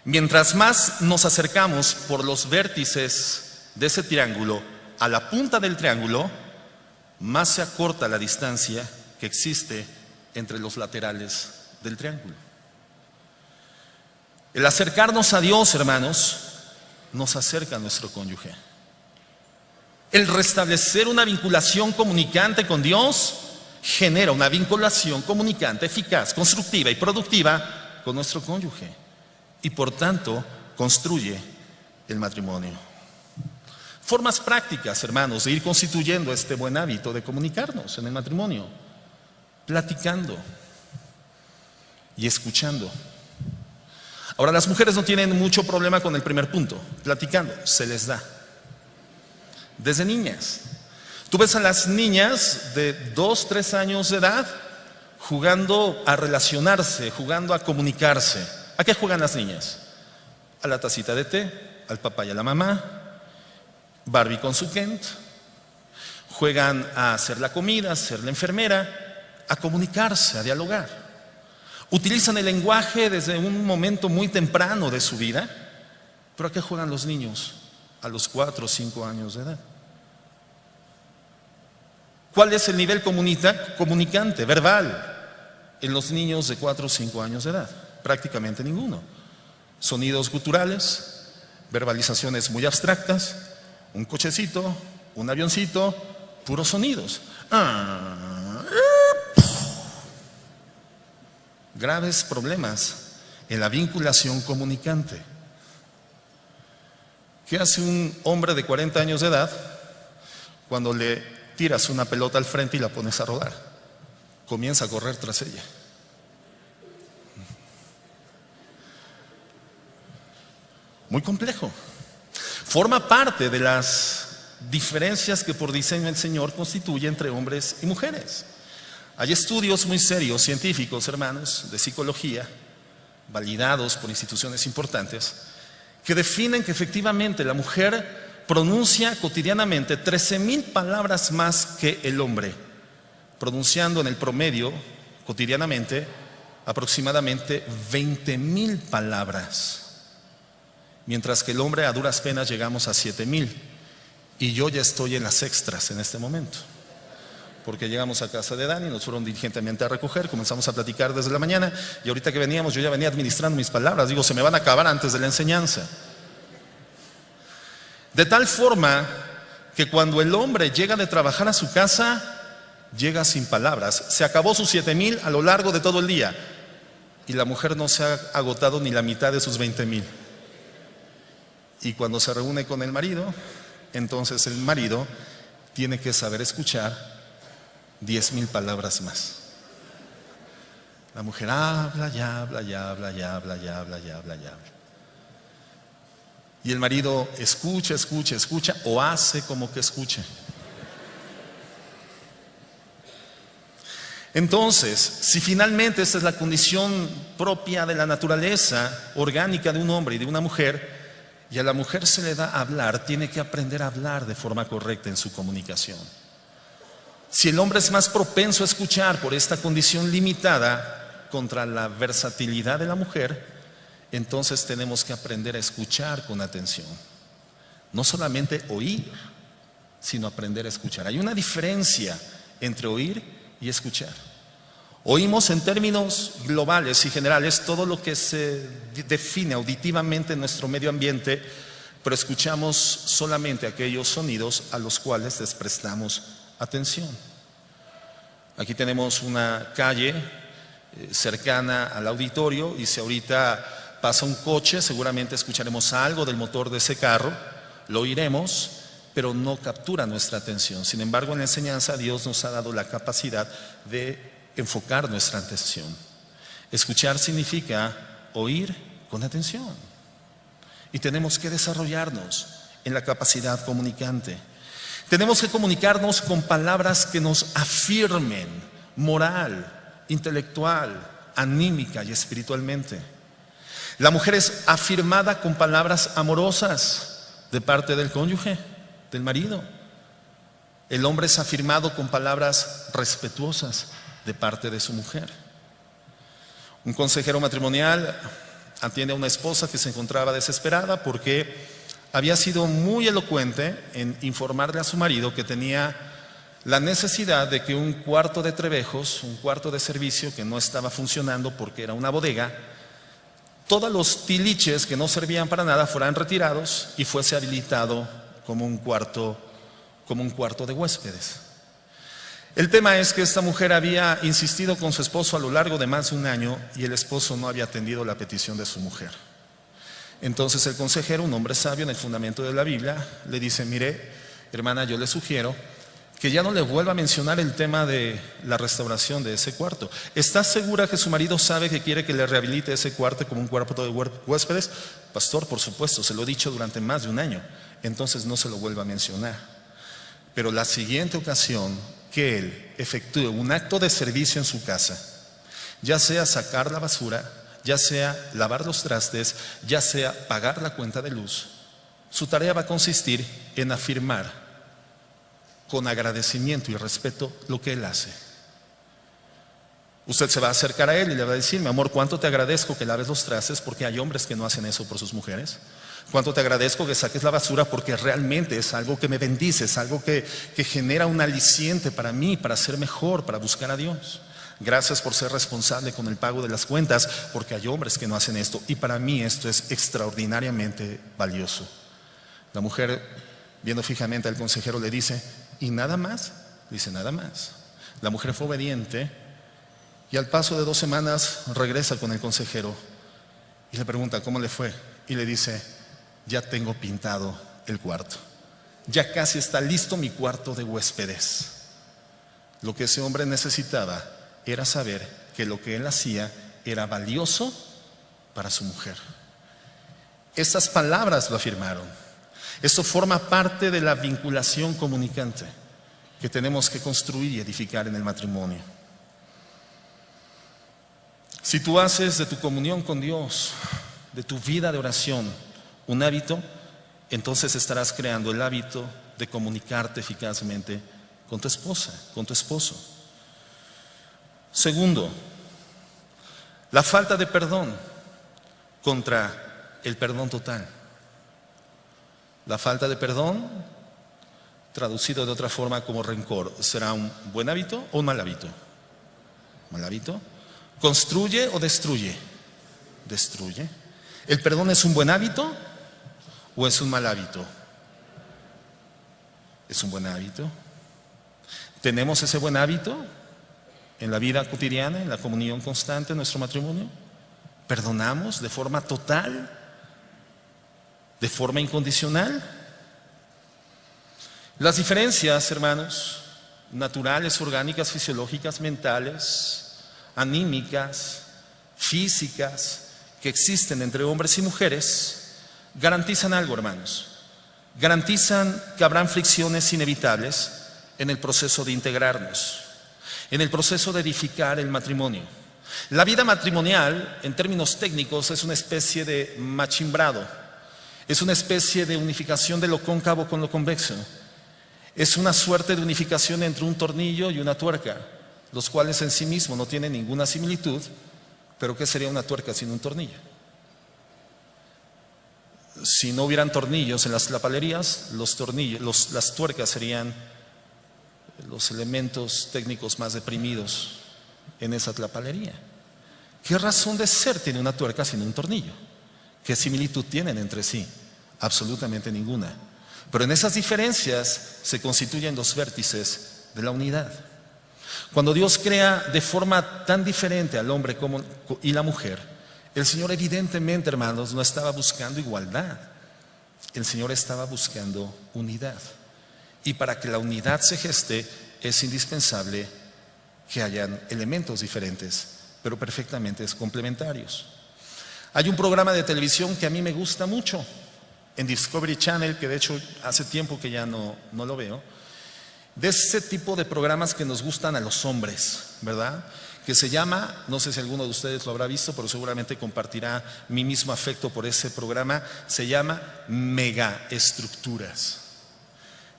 Mientras más nos acercamos por los vértices de ese triángulo a la punta del triángulo, más se acorta la distancia que existe entre los laterales del triángulo. El acercarnos a Dios, hermanos, nos acerca a nuestro cónyuge. El restablecer una vinculación comunicante con Dios genera una vinculación comunicante eficaz, constructiva y productiva con nuestro cónyuge, y por tanto construye el matrimonio. Formas prácticas, hermanos, de ir constituyendo este buen hábito de comunicarnos en el matrimonio: platicando y escuchando. Ahora, las mujeres no tienen mucho problema con el primer punto, platicando, se les da. Desde niñas. Tú ves a las niñas de 2, 3 años de edad jugando a relacionarse, jugando a comunicarse. ¿A qué juegan las niñas? A la tacita de té, al papá y a la mamá, Barbie con su Kent. Juegan a hacer la comida, a ser la enfermera, a comunicarse, a dialogar. Utilizan el lenguaje desde un momento muy temprano de su vida. ¿Pero a qué juegan los niños a los 4 o 5 años de edad? ¿Cuál es el nivel comunicante, verbal, en los niños de 4 o 5 años de edad? Prácticamente ninguno. Sonidos guturales, verbalizaciones muy abstractas, un cochecito, un avioncito, puros sonidos. Graves problemas en la vinculación comunicante. ¿Qué hace un hombre de 40 años de edad cuando le tiras una pelota al frente y la pones a rodar? Comienza a correr tras ella. Muy complejo. Forma parte de las diferencias que por diseño el Señor constituye entre hombres y mujeres. Hay estudios muy serios, científicos, hermanos, de psicología, validados por instituciones importantes, que definen que efectivamente la mujer pronuncia cotidianamente 13,000 palabras más que el hombre, pronunciando en el promedio cotidianamente aproximadamente 20,000 palabras. Mientras que el hombre a duras penas llegamos a 7,000. Y yo ya estoy en las extras en este momento. Porque llegamos a casa de Dani, nos fueron diligentemente a recoger, comenzamos a platicar desde la mañana. Y ahorita que veníamos yo ya venía administrando mis palabras. Digo, se me van a acabar antes de la enseñanza. De tal forma que cuando el hombre llega de trabajar a su casa, llega sin palabras. Se acabó sus 7,000 a lo largo de todo el día. Y la mujer no se ha agotado ni la mitad de sus 20,000. Y cuando se reúne con el marido, entonces el marido tiene que saber escuchar 10,000 palabras más. La mujer habla y habla y habla y habla y habla y habla y habla. Y el marido escucha, escucha, escucha o hace como que escuche. Entonces, si finalmente esta es la condición propia de la naturaleza orgánica de un hombre y de una mujer, y a la mujer se le da a hablar, tiene que aprender a hablar de forma correcta en su comunicación. Si el hombre es más propenso a escuchar por esta condición limitada contra la versatilidad de la mujer, entonces tenemos que aprender a escuchar con atención. No solamente oír, sino aprender a escuchar. Hay una diferencia entre oír y escuchar. Oímos en términos globales y generales todo lo que se define auditivamente en nuestro medio ambiente, pero escuchamos solamente aquellos sonidos a los cuales les prestamos atención. Aquí tenemos una calle cercana al auditorio y si ahorita pasa un coche, seguramente escucharemos algo del motor de ese carro, lo oiremos, pero no captura nuestra atención. Sin embargo, en la enseñanza Dios nos ha dado la capacidad de enfocar nuestra atención. Escuchar significa oír con atención. Y tenemos que desarrollarnos en la capacidad comunicante. Tenemos que comunicarnos con palabras que nos afirmen moral, intelectual, anímica y espiritualmente. La mujer es afirmada con palabras amorosas de parte del cónyuge, del marido. El hombre es afirmado con palabras respetuosas de parte de su mujer. Un consejero matrimonial atiende a una esposa que se encontraba desesperada porque había sido muy elocuente en informarle a su marido que tenía la necesidad de que un cuarto de Trevejos, un cuarto de servicio que no estaba funcionando porque era una bodega, todos los tiliches que no servían para nada fueran retirados y fuese habilitado como un cuarto de huéspedes. El tema es que esta mujer había insistido con su esposo a lo largo de más de un año y el esposo no había atendido la petición de su mujer. Entonces el consejero, un hombre sabio en el fundamento de la Biblia, le dice: mire, hermana, yo le sugiero que ya no le vuelva a mencionar el tema de la restauración de ese cuarto. ¿Está segura que su marido sabe que quiere que le rehabilite ese cuarto como un cuarto de huéspedes? Pastor, por supuesto, se lo he dicho durante más de un año. Entonces no se lo vuelva a mencionar. Pero la siguiente ocasión que él efectúe un acto de servicio en su casa, ya sea sacar la basura, ya sea lavar los trastes, ya sea pagar la cuenta de luz, su tarea va a consistir en afirmar con agradecimiento y respeto lo que él hace. Usted se va a acercar a él y le va a decir: mi amor, cuánto te agradezco que laves los trastes, porque hay hombres que no hacen eso por sus mujeres. Cuánto te agradezco que saques la basura, porque realmente es algo que me bendice, es algo que genera un aliciente para mí, para ser mejor, para buscar a Dios. Gracias por ser responsable con el pago de las cuentas, porque hay hombres que no hacen esto y para mí esto es extraordinariamente valioso. La mujer, viendo fijamente al consejero, le dice: ¿y nada más? Dice: nada más. La mujer fue obediente y al paso de 2 semanas regresa con el consejero y le pregunta: ¿cómo le fue? Y le dice: ya tengo pintado el cuarto, ya casi está listo mi cuarto de huéspedes. Lo que ese hombre necesitaba era saber que lo que él hacía era valioso para su mujer. Estas palabras lo afirmaron. Esto forma parte de la vinculación comunicante que tenemos que construir y edificar en el matrimonio. Si tú haces de tu comunión con Dios, de tu vida de oración, un hábito, entonces estarás creando el hábito de comunicarte eficazmente con tu esposa, con tu esposo. Segundo, la falta de perdón contra el perdón total. La falta de perdón, traducido de otra forma como rencor, ¿será un buen hábito o un mal hábito? ¿Mal hábito? ¿Construye o destruye? Destruye. ¿El perdón es un buen hábito o es un mal hábito? Es un buen hábito. ¿Tenemos ese buen hábito en la vida cotidiana, en la comunión constante en nuestro matrimonio? ¿Perdonamos de forma total? ¿De forma incondicional? Las diferencias, hermanos, naturales, orgánicas, fisiológicas, mentales, anímicas, físicas, que existen entre hombres y mujeres, garantizan algo, hermanos. Garantizan que habrán fricciones inevitables en el proceso de integrarnos, en el proceso de edificar el matrimonio. La vida matrimonial, en términos técnicos, es una especie de machimbrado, es una especie de unificación de lo cóncavo con lo convexo, es una suerte de unificación entre un tornillo y una tuerca, los cuales en sí mismos no tienen ninguna similitud. Pero ¿qué sería una tuerca sin un tornillo? Si no hubieran tornillos en las lapalerías, las tuercas serían los elementos técnicos más deprimidos en esa lapalería. ¿Qué razón de ser tiene una tuerca sin un tornillo? ¿Qué similitud tienen entre sí? Absolutamente ninguna. Pero en esas diferencias se constituyen los vértices de la unidad. Cuando Dios crea de forma tan diferente al hombre y la mujer, el Señor evidentemente, hermanos, no estaba buscando igualdad. El Señor estaba buscando unidad. Y para que la unidad se geste, es indispensable que hayan elementos diferentes, pero perfectamente complementarios. Hay un programa de televisión que a mí me gusta mucho, en Discovery Channel, que de hecho hace tiempo que ya no lo veo, de ese tipo de programas que nos gustan a los hombres, ¿verdad? Que se llama, no sé si alguno de ustedes lo habrá visto, pero seguramente compartirá mi mismo afecto por ese programa, se llama Megaestructuras.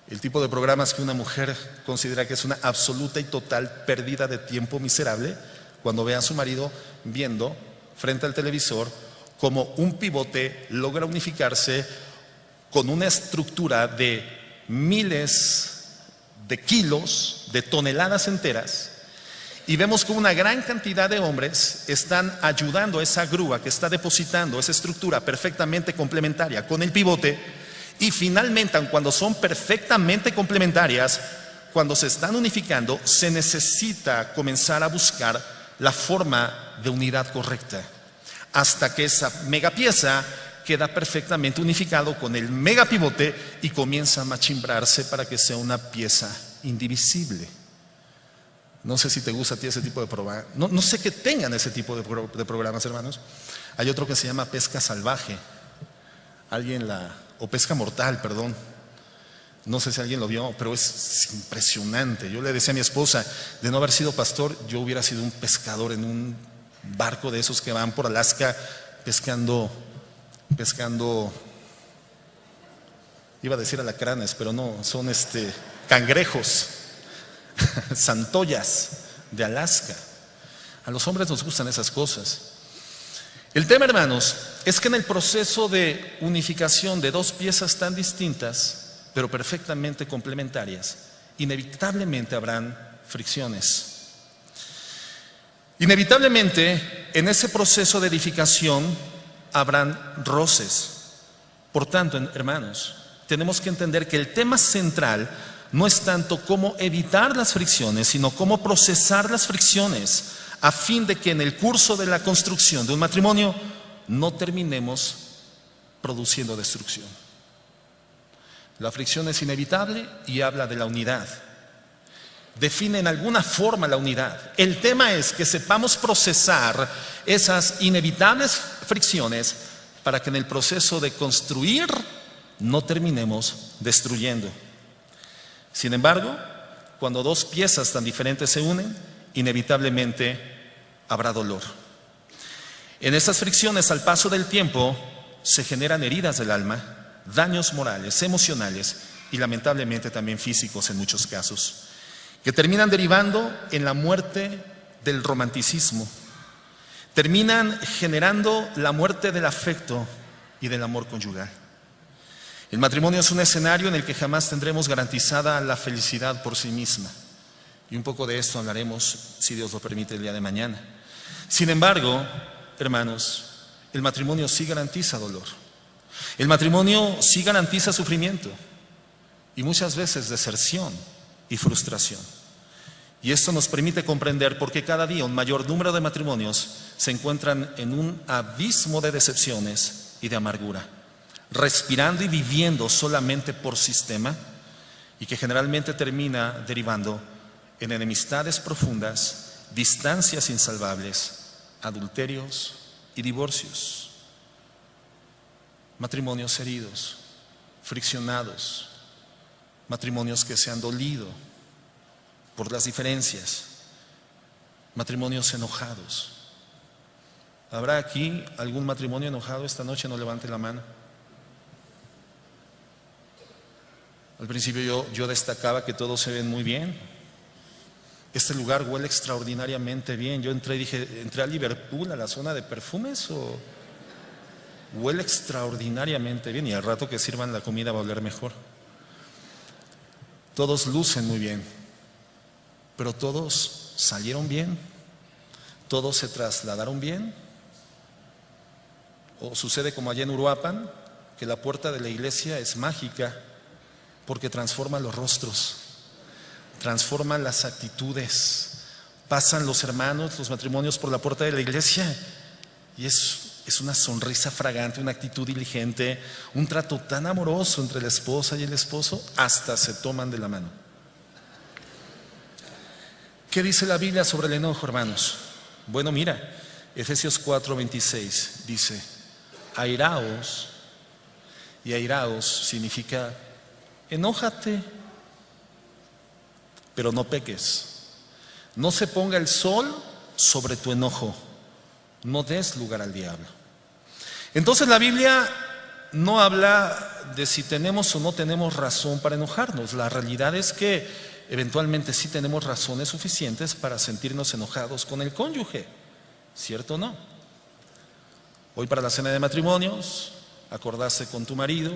El tipo de programas que una mujer considera que es una absoluta y total pérdida de tiempo miserable cuando ve a su marido viendo frente al televisor cómo un pivote logra unificarse con una estructura de miles de kilos, de toneladas enteras, y vemos que una gran cantidad de hombres están ayudando a esa grúa que está depositando esa estructura perfectamente complementaria con el pivote, y finalmente, cuando son perfectamente complementarias, cuando se están unificando, se necesita comenzar a buscar la forma de unidad correcta, hasta que esa megapieza queda perfectamente unificado con el megapivote y comienza a machimbrarse para que sea una pieza indivisible. No sé si te gusta a ti ese tipo de programas. No sé que tengan ese tipo de programas, hermanos. Hay otro que se llama pesca salvaje. O pesca mortal, perdón. No sé si alguien lo vio, pero es impresionante. Yo le decía a mi esposa, de no haber sido pastor, yo hubiera sido un pescador en un barco de esos que van por Alaska pescando, iba a decir alacranes, pero no, son cangrejos, santoyas de Alaska. A los hombres nos gustan esas cosas. El tema, hermanos, es que en el proceso de unificación de dos piezas tan distintas, pero perfectamente complementarias, inevitablemente habrán fricciones. Inevitablemente, en ese proceso de edificación habrán roces. Por tanto, hermanos, tenemos que entender que el tema central no es tanto cómo evitar las fricciones, sino cómo procesar las fricciones a fin de que en el curso de la construcción de un matrimonio no terminemos produciendo destrucción. La fricción es inevitable y habla de la unidad. Define en alguna forma la unidad. El tema es que sepamos procesar esas inevitables fricciones para que en el proceso de construir no terminemos destruyendo. Sin embargo, cuando dos piezas tan diferentes se unen, inevitablemente habrá dolor. En esas fricciones, al paso del tiempo, se generan heridas del alma, daños morales, emocionales y lamentablemente también físicos en muchos casos, que terminan derivando en la muerte del romanticismo, terminan generando la muerte del afecto y del amor conyugal. El matrimonio es un escenario en el que jamás tendremos garantizada la felicidad por sí misma. Y un poco de esto hablaremos, si Dios lo permite, el día de mañana. Sin embargo, hermanos, el matrimonio sí garantiza dolor. El matrimonio sí garantiza sufrimiento y muchas veces deserción y frustración. Y esto nos permite comprender por qué cada día un mayor número de matrimonios se encuentran en un abismo de decepciones y de amargura, respirando y viviendo solamente por sistema, y que generalmente termina derivando en enemistades profundas, distancias insalvables, adulterios y divorcios. Matrimonios heridos, friccionados, matrimonios que se han dolido por las diferencias, matrimonios enojados. ¿Habrá aquí algún matrimonio enojado esta noche? No levante la mano. Al principio yo destacaba que todos se ven muy bien. Este lugar huele extraordinariamente bien. Yo entré a Liverpool, a la zona de perfumes, huele extraordinariamente bien, y al rato que sirvan la comida va a oler mejor. Todos lucen muy bien, pero todos salieron bien, todos se trasladaron bien. O sucede como allá en Uruapan, que la puerta de la iglesia es mágica porque transforma los rostros, transforma las actitudes, Pasan los hermanos, los matrimonios por la puerta de la iglesia y es una sonrisa fragante, una actitud diligente, un trato tan amoroso entre la esposa y el esposo, hasta se toman de la mano. ¿Qué dice la Biblia sobre el enojo, hermanos? Bueno, mira, Efesios 4:26 dice: airaos, y airaos significa enójate, pero no peques. No se ponga el sol sobre tu enojo, no des lugar al diablo. Entonces la Biblia no habla de si tenemos o no tenemos razón para enojarnos. La realidad es que eventualmente sí tenemos razones suficientes para sentirnos enojados con el cónyuge, ¿cierto o no? Hoy para la cena de matrimonios acordaste con tu marido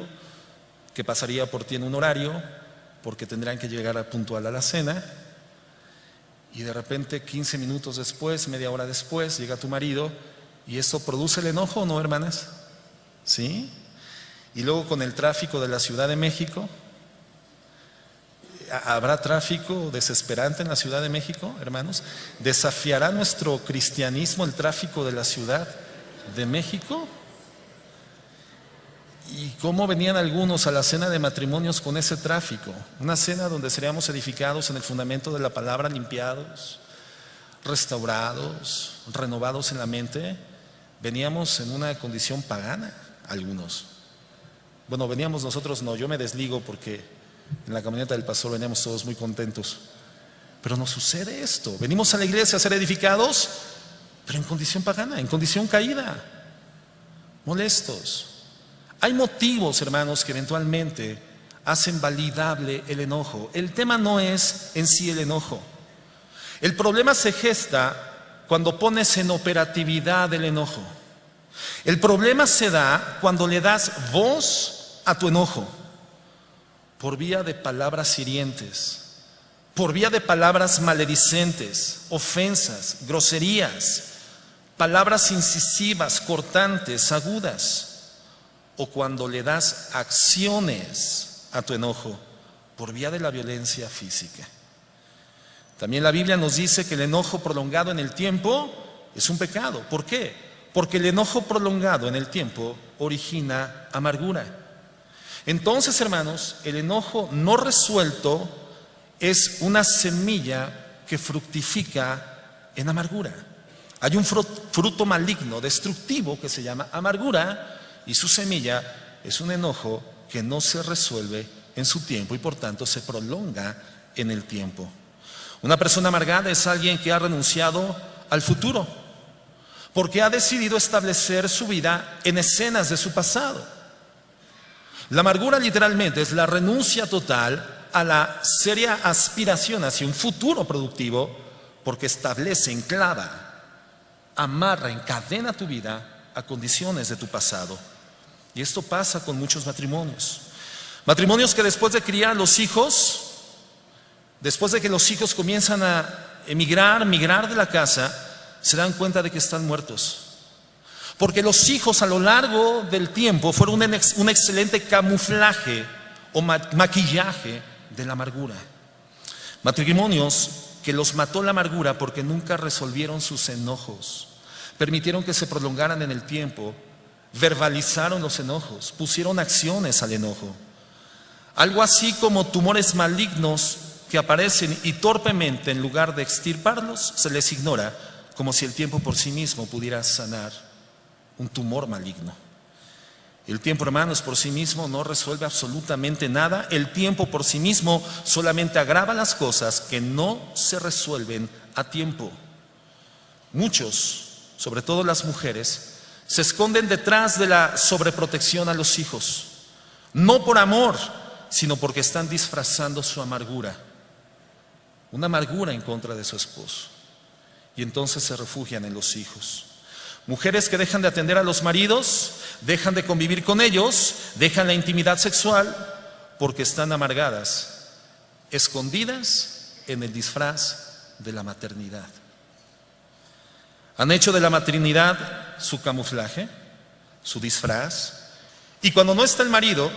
que pasaría por ti en un horario porque tendrán que llegar puntual a la cena, y de repente 15 minutos después, media hora después, llega tu marido y eso produce el enojo, ¿o no, hermanas? ¿Sí? Y luego con el tráfico de la Ciudad de México, ¿habrá tráfico desesperante en la Ciudad de México, hermanos? ¿Desafiará nuestro cristianismo el tráfico de la Ciudad de México? ¿Y cómo venían algunos a la cena de matrimonios con ese tráfico? Una cena donde seríamos edificados en el fundamento de la palabra, limpiados, restaurados, renovados en la mente. Veníamos en una condición pagana, algunos. Bueno, veníamos nosotros, no, yo me desligo porque en la camioneta del pastor veníamos todos muy contentos. Pero nos sucede esto, venimos a la iglesia a ser edificados, pero en condición pagana, en condición caída, molestos. Hay motivos, hermanos, que eventualmente hacen validable el enojo. El tema no es en sí el enojo. El problema se gesta cuando pones en operatividad el enojo. El problema se da cuando le das voz a tu enojo por vía de palabras hirientes, por vía de palabras maledicentes, ofensas, groserías, palabras incisivas, cortantes, agudas. O cuando le das acciones a tu enojo por vía de la violencia física. También la Biblia nos dice que el enojo prolongado en el tiempo es un pecado. ¿Por qué? Porque el enojo prolongado en el tiempo origina amargura. Entonces, hermanos, el enojo no resuelto es una semilla que fructifica en amargura. Hay un fruto maligno, destructivo, que se llama amargura. Y su semilla es un enojo que no se resuelve en su tiempo y por tanto se prolonga en el tiempo. Una persona amargada es alguien que ha renunciado al futuro porque ha decidido establecer su vida en escenas de su pasado. La amargura literalmente es la renuncia total a la seria aspiración hacia un futuro productivo porque establece, enclava, amarra, encadena tu vida a condiciones de tu pasado. Y esto pasa con muchos matrimonios. Matrimonios que después de criar a los hijos, después de que los hijos comienzan a migrar de la casa, se dan cuenta de que están muertos. Porque los hijos a lo largo del tiempo fueron un excelente camuflaje o maquillaje de la amargura. Matrimonios que los mató la amargura porque nunca resolvieron sus enojos, permitieron que se prolongaran en el tiempo, verbalizaron los enojos, pusieron acciones al enojo. Algo así como tumores malignos que aparecen y torpemente, en lugar de extirparlos, se les ignora, como si el tiempo por sí mismo pudiera sanar un tumor maligno. El tiempo, hermanos, por sí mismo no resuelve absolutamente nada. El tiempo por sí mismo solamente agrava las cosas que no se resuelven a tiempo. Muchos, sobre todo las mujeres, se esconden detrás de la sobreprotección a los hijos, no por amor, sino porque están disfrazando su amargura, una amargura en contra de su esposo, y entonces se refugian en los hijos. Mujeres que dejan de atender a los maridos, dejan de convivir con ellos, dejan la intimidad sexual porque están amargadas, escondidas en el disfraz de la maternidad. Han hecho de la maternidad su camuflaje, su disfraz, y cuando no está el marido,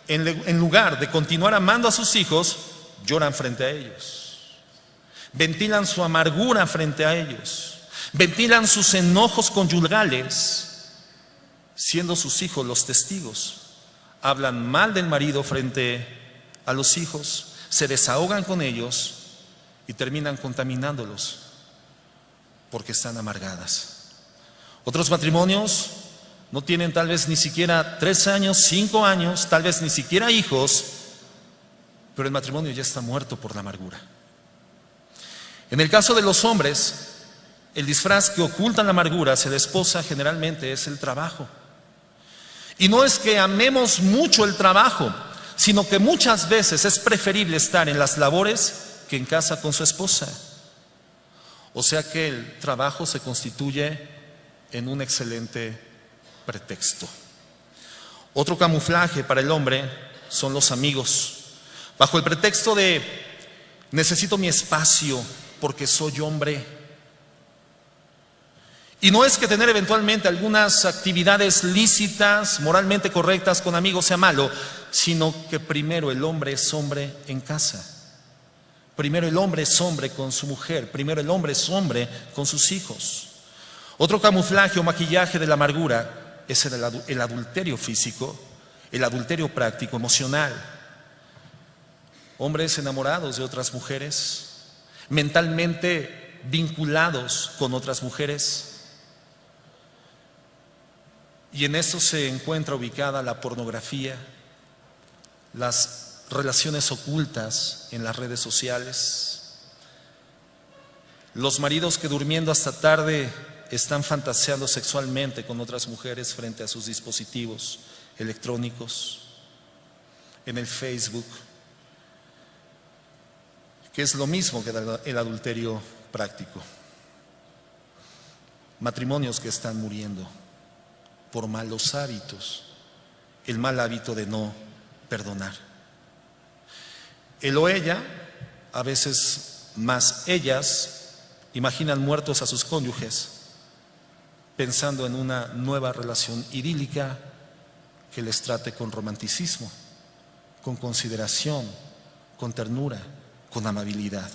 en lugar de continuar amando a sus hijos, lloran frente a ellos. ventilan su amargura frente a ellos, ventilan sus enojos conyugales, siendo sus hijos los testigos. Hablan mal del marido frente a los hijos, se desahogan con ellos y terminan contaminándolos porque están amargadas. Otros matrimonios no tienen tal vez ni siquiera 3 años, 5 años, tal vez ni siquiera hijos, pero el matrimonio ya está muerto por la amargura. En el caso de los hombres, el disfraz que oculta la amargura hacia la esposa generalmente es el trabajo. Y no es que amemos mucho el trabajo, sino que muchas veces es preferible estar en las labores que en casa con su esposa. O sea que el trabajo se constituye en un excelente pretexto. Otro camuflaje para el hombre son los amigos. Bajo el pretexto de necesito mi espacio porque soy hombre. Y no es que tener eventualmente algunas actividades lícitas, moralmente correctas con amigos sea malo, sino que primero el hombre es hombre en casa. Primero el hombre es hombre con su mujer, primero el hombre es hombre con sus hijos. Otro camuflaje o maquillaje de la amargura es el adulterio físico, el adulterio práctico, emocional. Hombres enamorados de otras mujeres, mentalmente vinculados con otras mujeres. Y en eso se encuentra ubicada la pornografía, las relaciones ocultas en las redes sociales, los maridos que durmiendo hasta tarde están fantaseando sexualmente con otras mujeres frente a sus dispositivos electrónicos, en el Facebook, que es lo mismo que el adulterio práctico. Matrimonios que están muriendo por malos hábitos, el mal hábito de no perdonar. Él o ella, a veces más ellas, imaginan muertos a sus cónyuges, pensando en una nueva relación idílica que les trate con romanticismo, con consideración, con ternura, con amabilidad.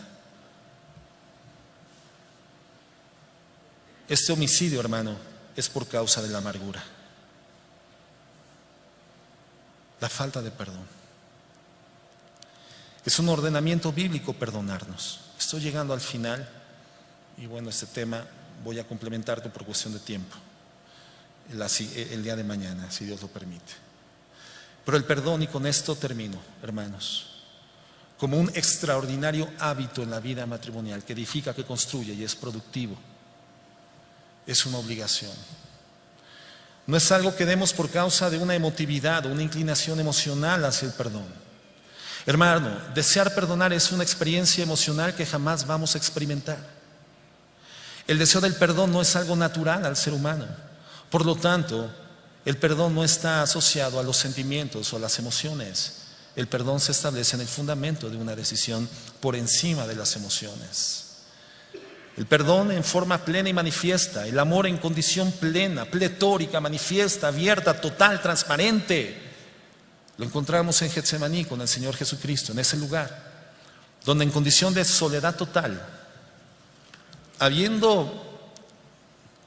Este homicidio, hermano, es por causa de la amargura, la falta de perdón. Es un ordenamiento bíblico perdonarnos. Estoy llegando al final y bueno, este tema voy a complementarte por cuestión de tiempo el día de mañana, si Dios lo permite. Pero el perdón, y con esto termino, hermanos, como un extraordinario hábito en la vida matrimonial que edifica, que construye y es productivo, es una obligación. No es algo que demos por causa de una emotividad o una inclinación emocional hacia el perdón. Hermano, desear perdonar es una experiencia emocional que jamás vamos a experimentar. El deseo del perdón no es algo natural al ser humano. Por lo tanto, el perdón no está asociado a los sentimientos o a las emociones. El perdón se establece en el fundamento de una decisión por encima de las emociones. El perdón en forma plena y manifiesta, el amor en condición plena, pletórica, manifiesta, abierta, total, transparente. Lo encontramos en Getsemaní con el Señor Jesucristo, en ese lugar, donde en condición de soledad total, habiendo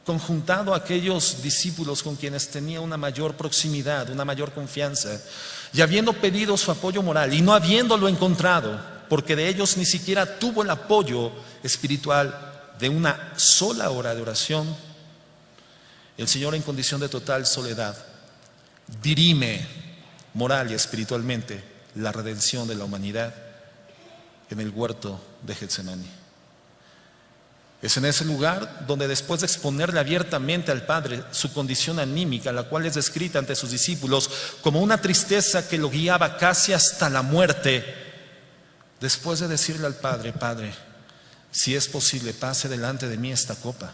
conjuntado a aquellos discípulos con quienes tenía una mayor proximidad, una mayor confianza, y habiendo pedido su apoyo moral y no habiéndolo encontrado, porque de ellos ni siquiera tuvo el apoyo espiritual de una sola hora de oración, el Señor en condición de total soledad dirime moral y espiritualmente la redención de la humanidad en el huerto de Getsemaní. Es en ese lugar donde, después de exponerle abiertamente al Padre su condición anímica, la cual es descrita ante sus discípulos como una tristeza que lo guiaba casi hasta la muerte, después de decirle al Padre: Padre, si es posible, pase delante de mí esta copa.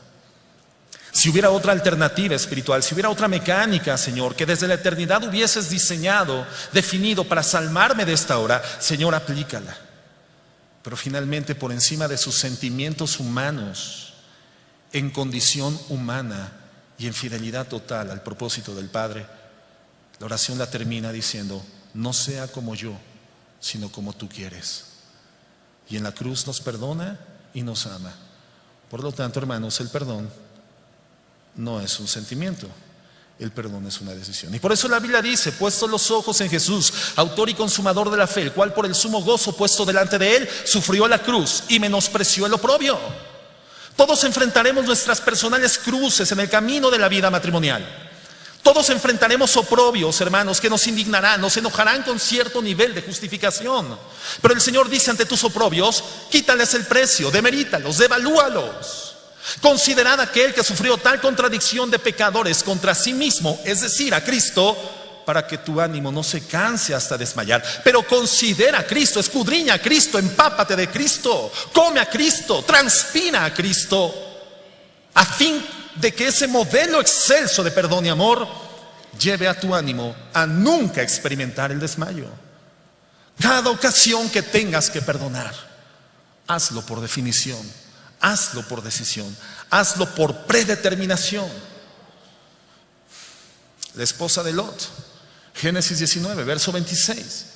Si hubiera otra alternativa espiritual, si hubiera otra mecánica, Señor, que desde la eternidad hubieses diseñado, definido para salvarme de esta hora, Señor, aplícala. Pero finalmente, por encima de sus sentimientos humanos, en condición humana y en fidelidad total al propósito del Padre, la oración la termina diciendo: no sea como yo, sino como tú quieres. Y en la cruz nos perdona y y nos ama. Por lo tanto, hermanos, el perdón no es un sentimiento, el perdón es una decisión. Y por eso la Biblia dice: puestos los ojos en Jesús, autor y consumador de la fe, el cual por el sumo gozo puesto delante de él, sufrió la cruz y menospreció el oprobio. Todos enfrentaremos nuestras personales cruces en el camino de la vida matrimonial. Todos enfrentaremos oprobios, hermanos, que nos indignarán, nos enojarán con cierto nivel de justificación. Pero el Señor dice: ante tus oprobios, quítales el precio, demerítalos, devalúalos. Considerad aquel que sufrió tal contradicción de pecadores contra sí mismo, es decir, a Cristo, para que tu ánimo no se canse hasta desmayar. Pero considera a Cristo, escudriña a Cristo, empápate de Cristo, come a Cristo, transpira a Cristo, a fin de que ese modelo excelso de perdón y amor lleve a tu ánimo a nunca experimentar el desmayo. Cada ocasión que tengas que perdonar, hazlo por definición, hazlo por decisión, hazlo por predeterminación. La esposa de Lot, Génesis 19, verso 26.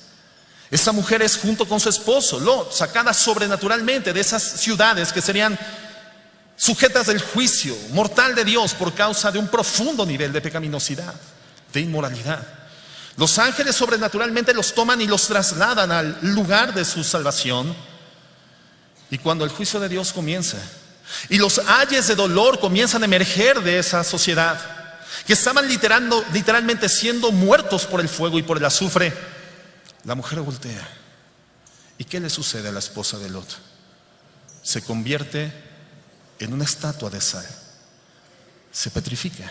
Esta mujer es, junto con su esposo Lot, sacada sobrenaturalmente de esas ciudades que serían sujetas del juicio mortal de Dios por causa de un profundo nivel de pecaminosidad, de inmoralidad. Los ángeles sobrenaturalmente los toman y los trasladan al lugar de su salvación. Y cuando el juicio de Dios comienza y los ayes de dolor comienzan a emerger de esa sociedad, que estaban literalmente siendo muertos por el fuego y por el azufre, la mujer voltea. ¿Y qué le sucede a la esposa de Lot? Se convierte en una estatua de sal, se petrifica.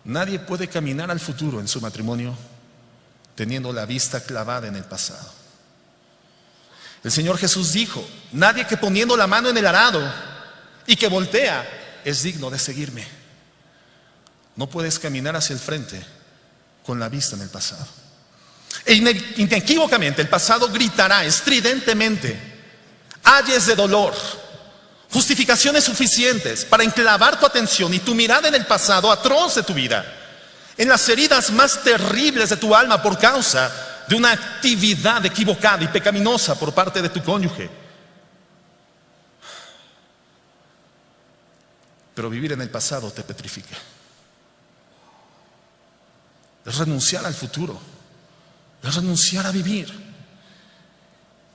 Nadie puede caminar al futuro en su matrimonio teniendo la vista clavada en el pasado. El Señor Jesús dijo: nadie que poniendo la mano en el arado y que voltea es digno de seguirme. No puedes caminar hacia el frente con la vista en el pasado. E inequívocamente el pasado gritará estridentemente ayes de dolor, justificaciones suficientes para enclavar tu atención y tu mirada en el pasado atroz de tu vida, en las heridas más terribles de tu alma por causa de una actividad equivocada y pecaminosa por parte de tu cónyuge. Pero vivir en el pasado te petrifica. Es renunciar al futuro, es renunciar a vivir.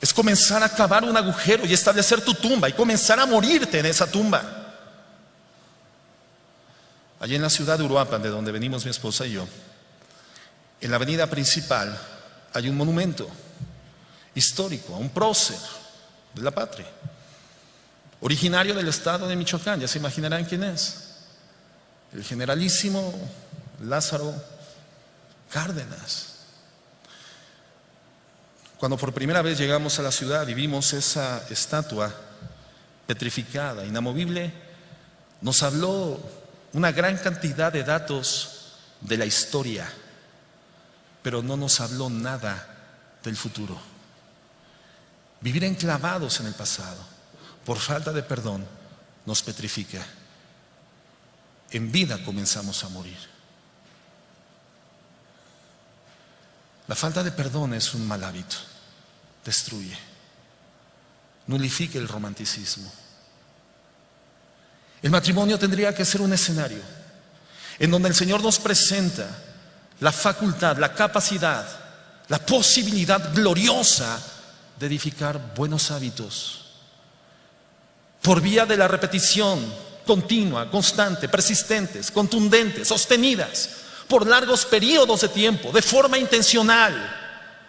Es comenzar a cavar un agujero y establecer tu tumba y comenzar a morirte en esa tumba. Allí en la ciudad de Uruapan, de donde venimos mi esposa y yo, en la avenida principal hay un monumento histórico a un prócer de la patria, originario del estado de Michoacán. Ya se imaginarán quién es: el generalísimo Lázaro Cárdenas. Cuando por primera vez llegamos a la ciudad y vimos esa estatua petrificada, inamovible, nos habló una gran cantidad de datos de la historia, pero no nos habló nada del futuro. Vivir enclavados en el pasado por falta de perdón nos petrifica. En vida comenzamos a morir. La falta de perdón es un mal hábito, destruye, nulifica el romanticismo. El matrimonio tendría que ser un escenario en donde el Señor nos presenta la facultad, la capacidad, la posibilidad gloriosa de edificar buenos hábitos por vía de la repetición continua, constante, persistentes, contundentes, sostenidas por largos periodos de tiempo, de forma intencional,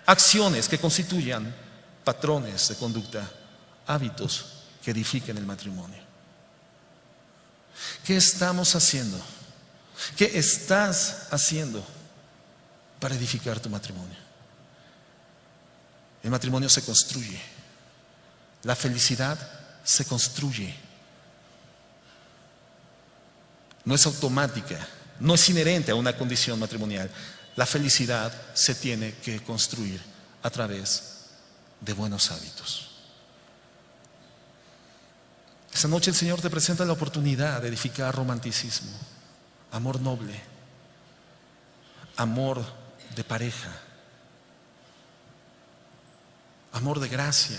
acciones que constituyan patrones de conducta, hábitos que edifiquen el matrimonio. ¿Qué estamos haciendo? ¿Qué estás haciendo para edificar tu matrimonio? El matrimonio se construye, la felicidad se construye, no es automática. No es inherente a una condición matrimonial. La felicidad se tiene que construir a través de buenos hábitos. Esta noche el Señor te presenta la oportunidad de edificar romanticismo, amor noble, amor de pareja, amor de gracia,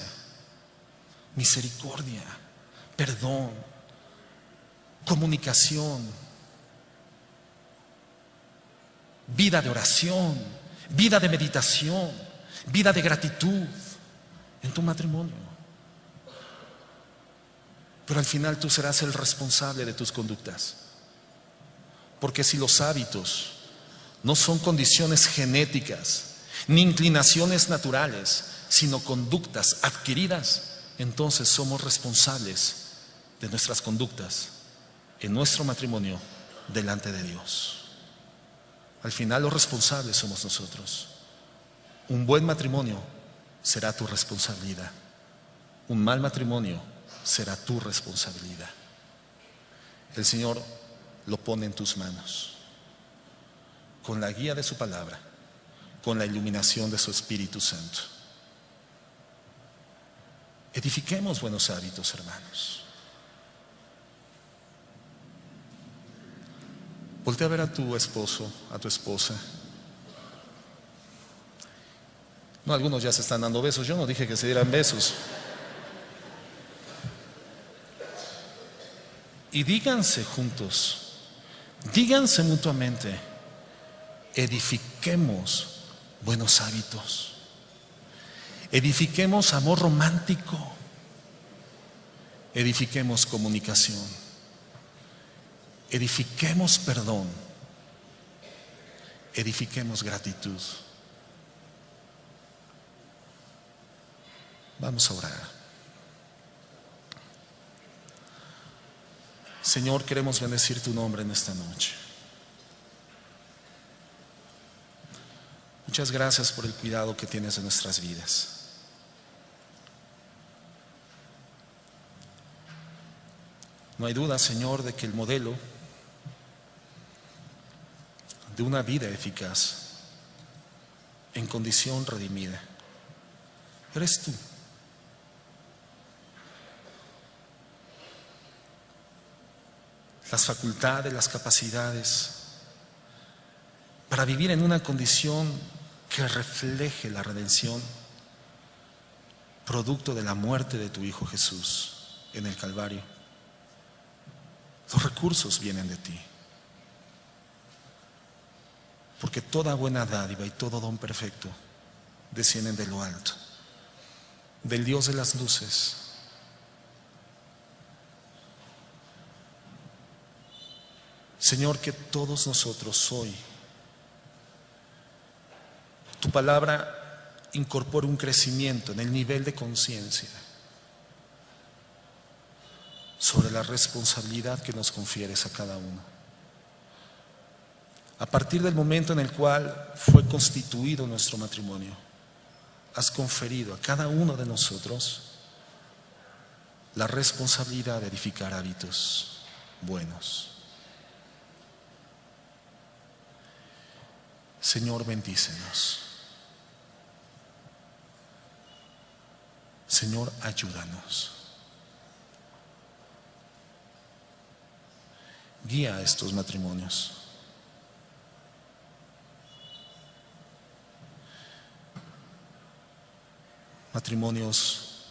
misericordia, perdón, comunicación, vida de oración, vida de meditación, vida de gratitud en tu matrimonio. Pero al final tú serás el responsable de tus conductas. Porque si los hábitos no son condiciones genéticas ni inclinaciones naturales, sino conductas adquiridas, entonces somos responsables de nuestras conductas en nuestro matrimonio delante de Dios. Al final los responsables somos nosotros. Un buen matrimonio será tu responsabilidad. Un mal matrimonio será tu responsabilidad. El Señor lo pone en tus manos, con la guía de su palabra, con la iluminación de su Espíritu Santo. Edifiquemos buenos hábitos, hermanos. Voltea a ver a tu esposo, a tu esposa. No, algunos ya se están dando besos. Yo no dije que se dieran besos. Y díganse juntos, díganse mutuamente, edifiquemos buenos hábitos, edifiquemos amor romántico, edifiquemos comunicación, edifiquemos perdón, edifiquemos gratitud. Vamos a orar. Señor, queremos bendecir tu nombre en esta noche. Muchas gracias por el cuidado que tienes de nuestras vidas. No hay duda, Señor, de que el modelo de una vida eficaz en condición redimida eres tú. Las facultades, las capacidades para vivir en una condición que refleje la redención, producto de la muerte de tu Hijo Jesús en el Calvario. Los recursos vienen de ti, porque toda buena dádiva y todo don perfecto descienden de lo alto, del Dios de las luces. Señor, que todos nosotros hoy, tu palabra incorpore un crecimiento en el nivel de conciencia sobre la responsabilidad que nos confieres a cada uno. A partir del momento en el cual fue constituido nuestro matrimonio, has conferido a cada uno de nosotros la responsabilidad de edificar hábitos buenos. Señor, bendícenos. Señor, ayúdanos. Guía a estos matrimonios. Matrimonios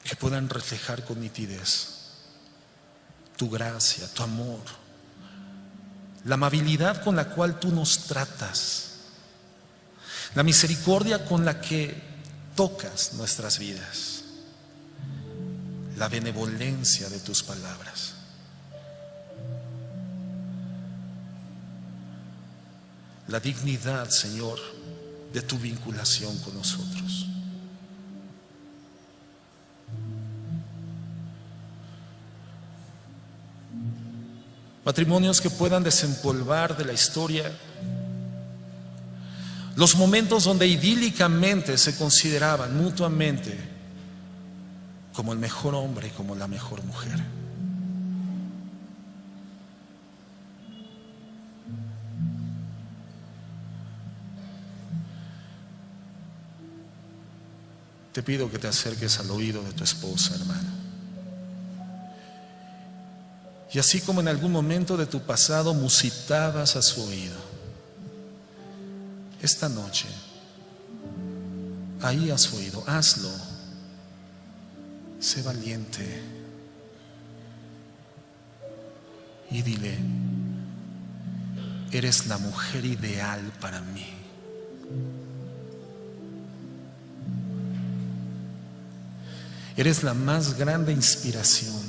que puedan reflejar con nitidez tu gracia, tu amor, la amabilidad con la cual tú nos tratas, la misericordia con la que tocas nuestras vidas, la benevolencia de tus palabras. La dignidad, Señor, de tu vinculación con nosotros. Matrimonios que puedan desempolvar de la historia los momentos donde idílicamente se consideraban mutuamente como el mejor hombre y como la mejor mujer. Te pido que te acerques al oído de tu esposa, hermano. Y así como en algún momento de tu pasado musitabas a su oído, esta noche, ahí a su oído, hazlo. Sé valiente y dile: eres la mujer ideal para mí. Eres la más grande inspiración.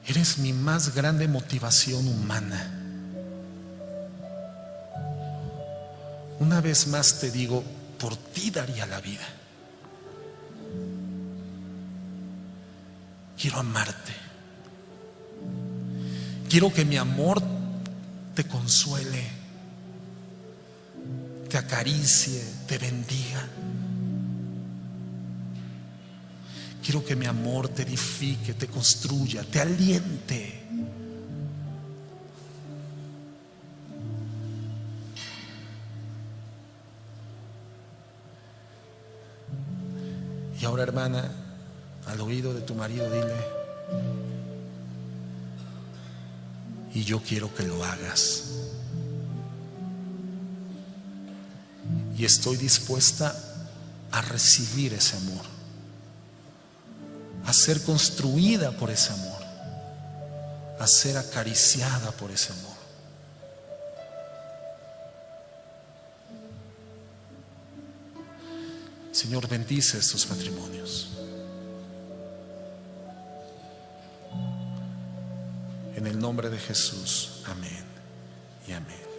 Eres mi más grande motivación humana. Una vez más te digo, por ti daría la vida. Quiero amarte. Quiero que mi amor te consuele, te acaricie, te bendiga. Quiero que mi amor te edifique, te construya, te aliente. Y ahora, hermana, al oído de tu marido dile: y yo quiero que lo hagas. Y estoy dispuesta a recibir ese amor, a ser construida por ese amor, a ser acariciada por ese amor. Señor, bendice estos matrimonios. En el nombre de Jesús, amén y amén.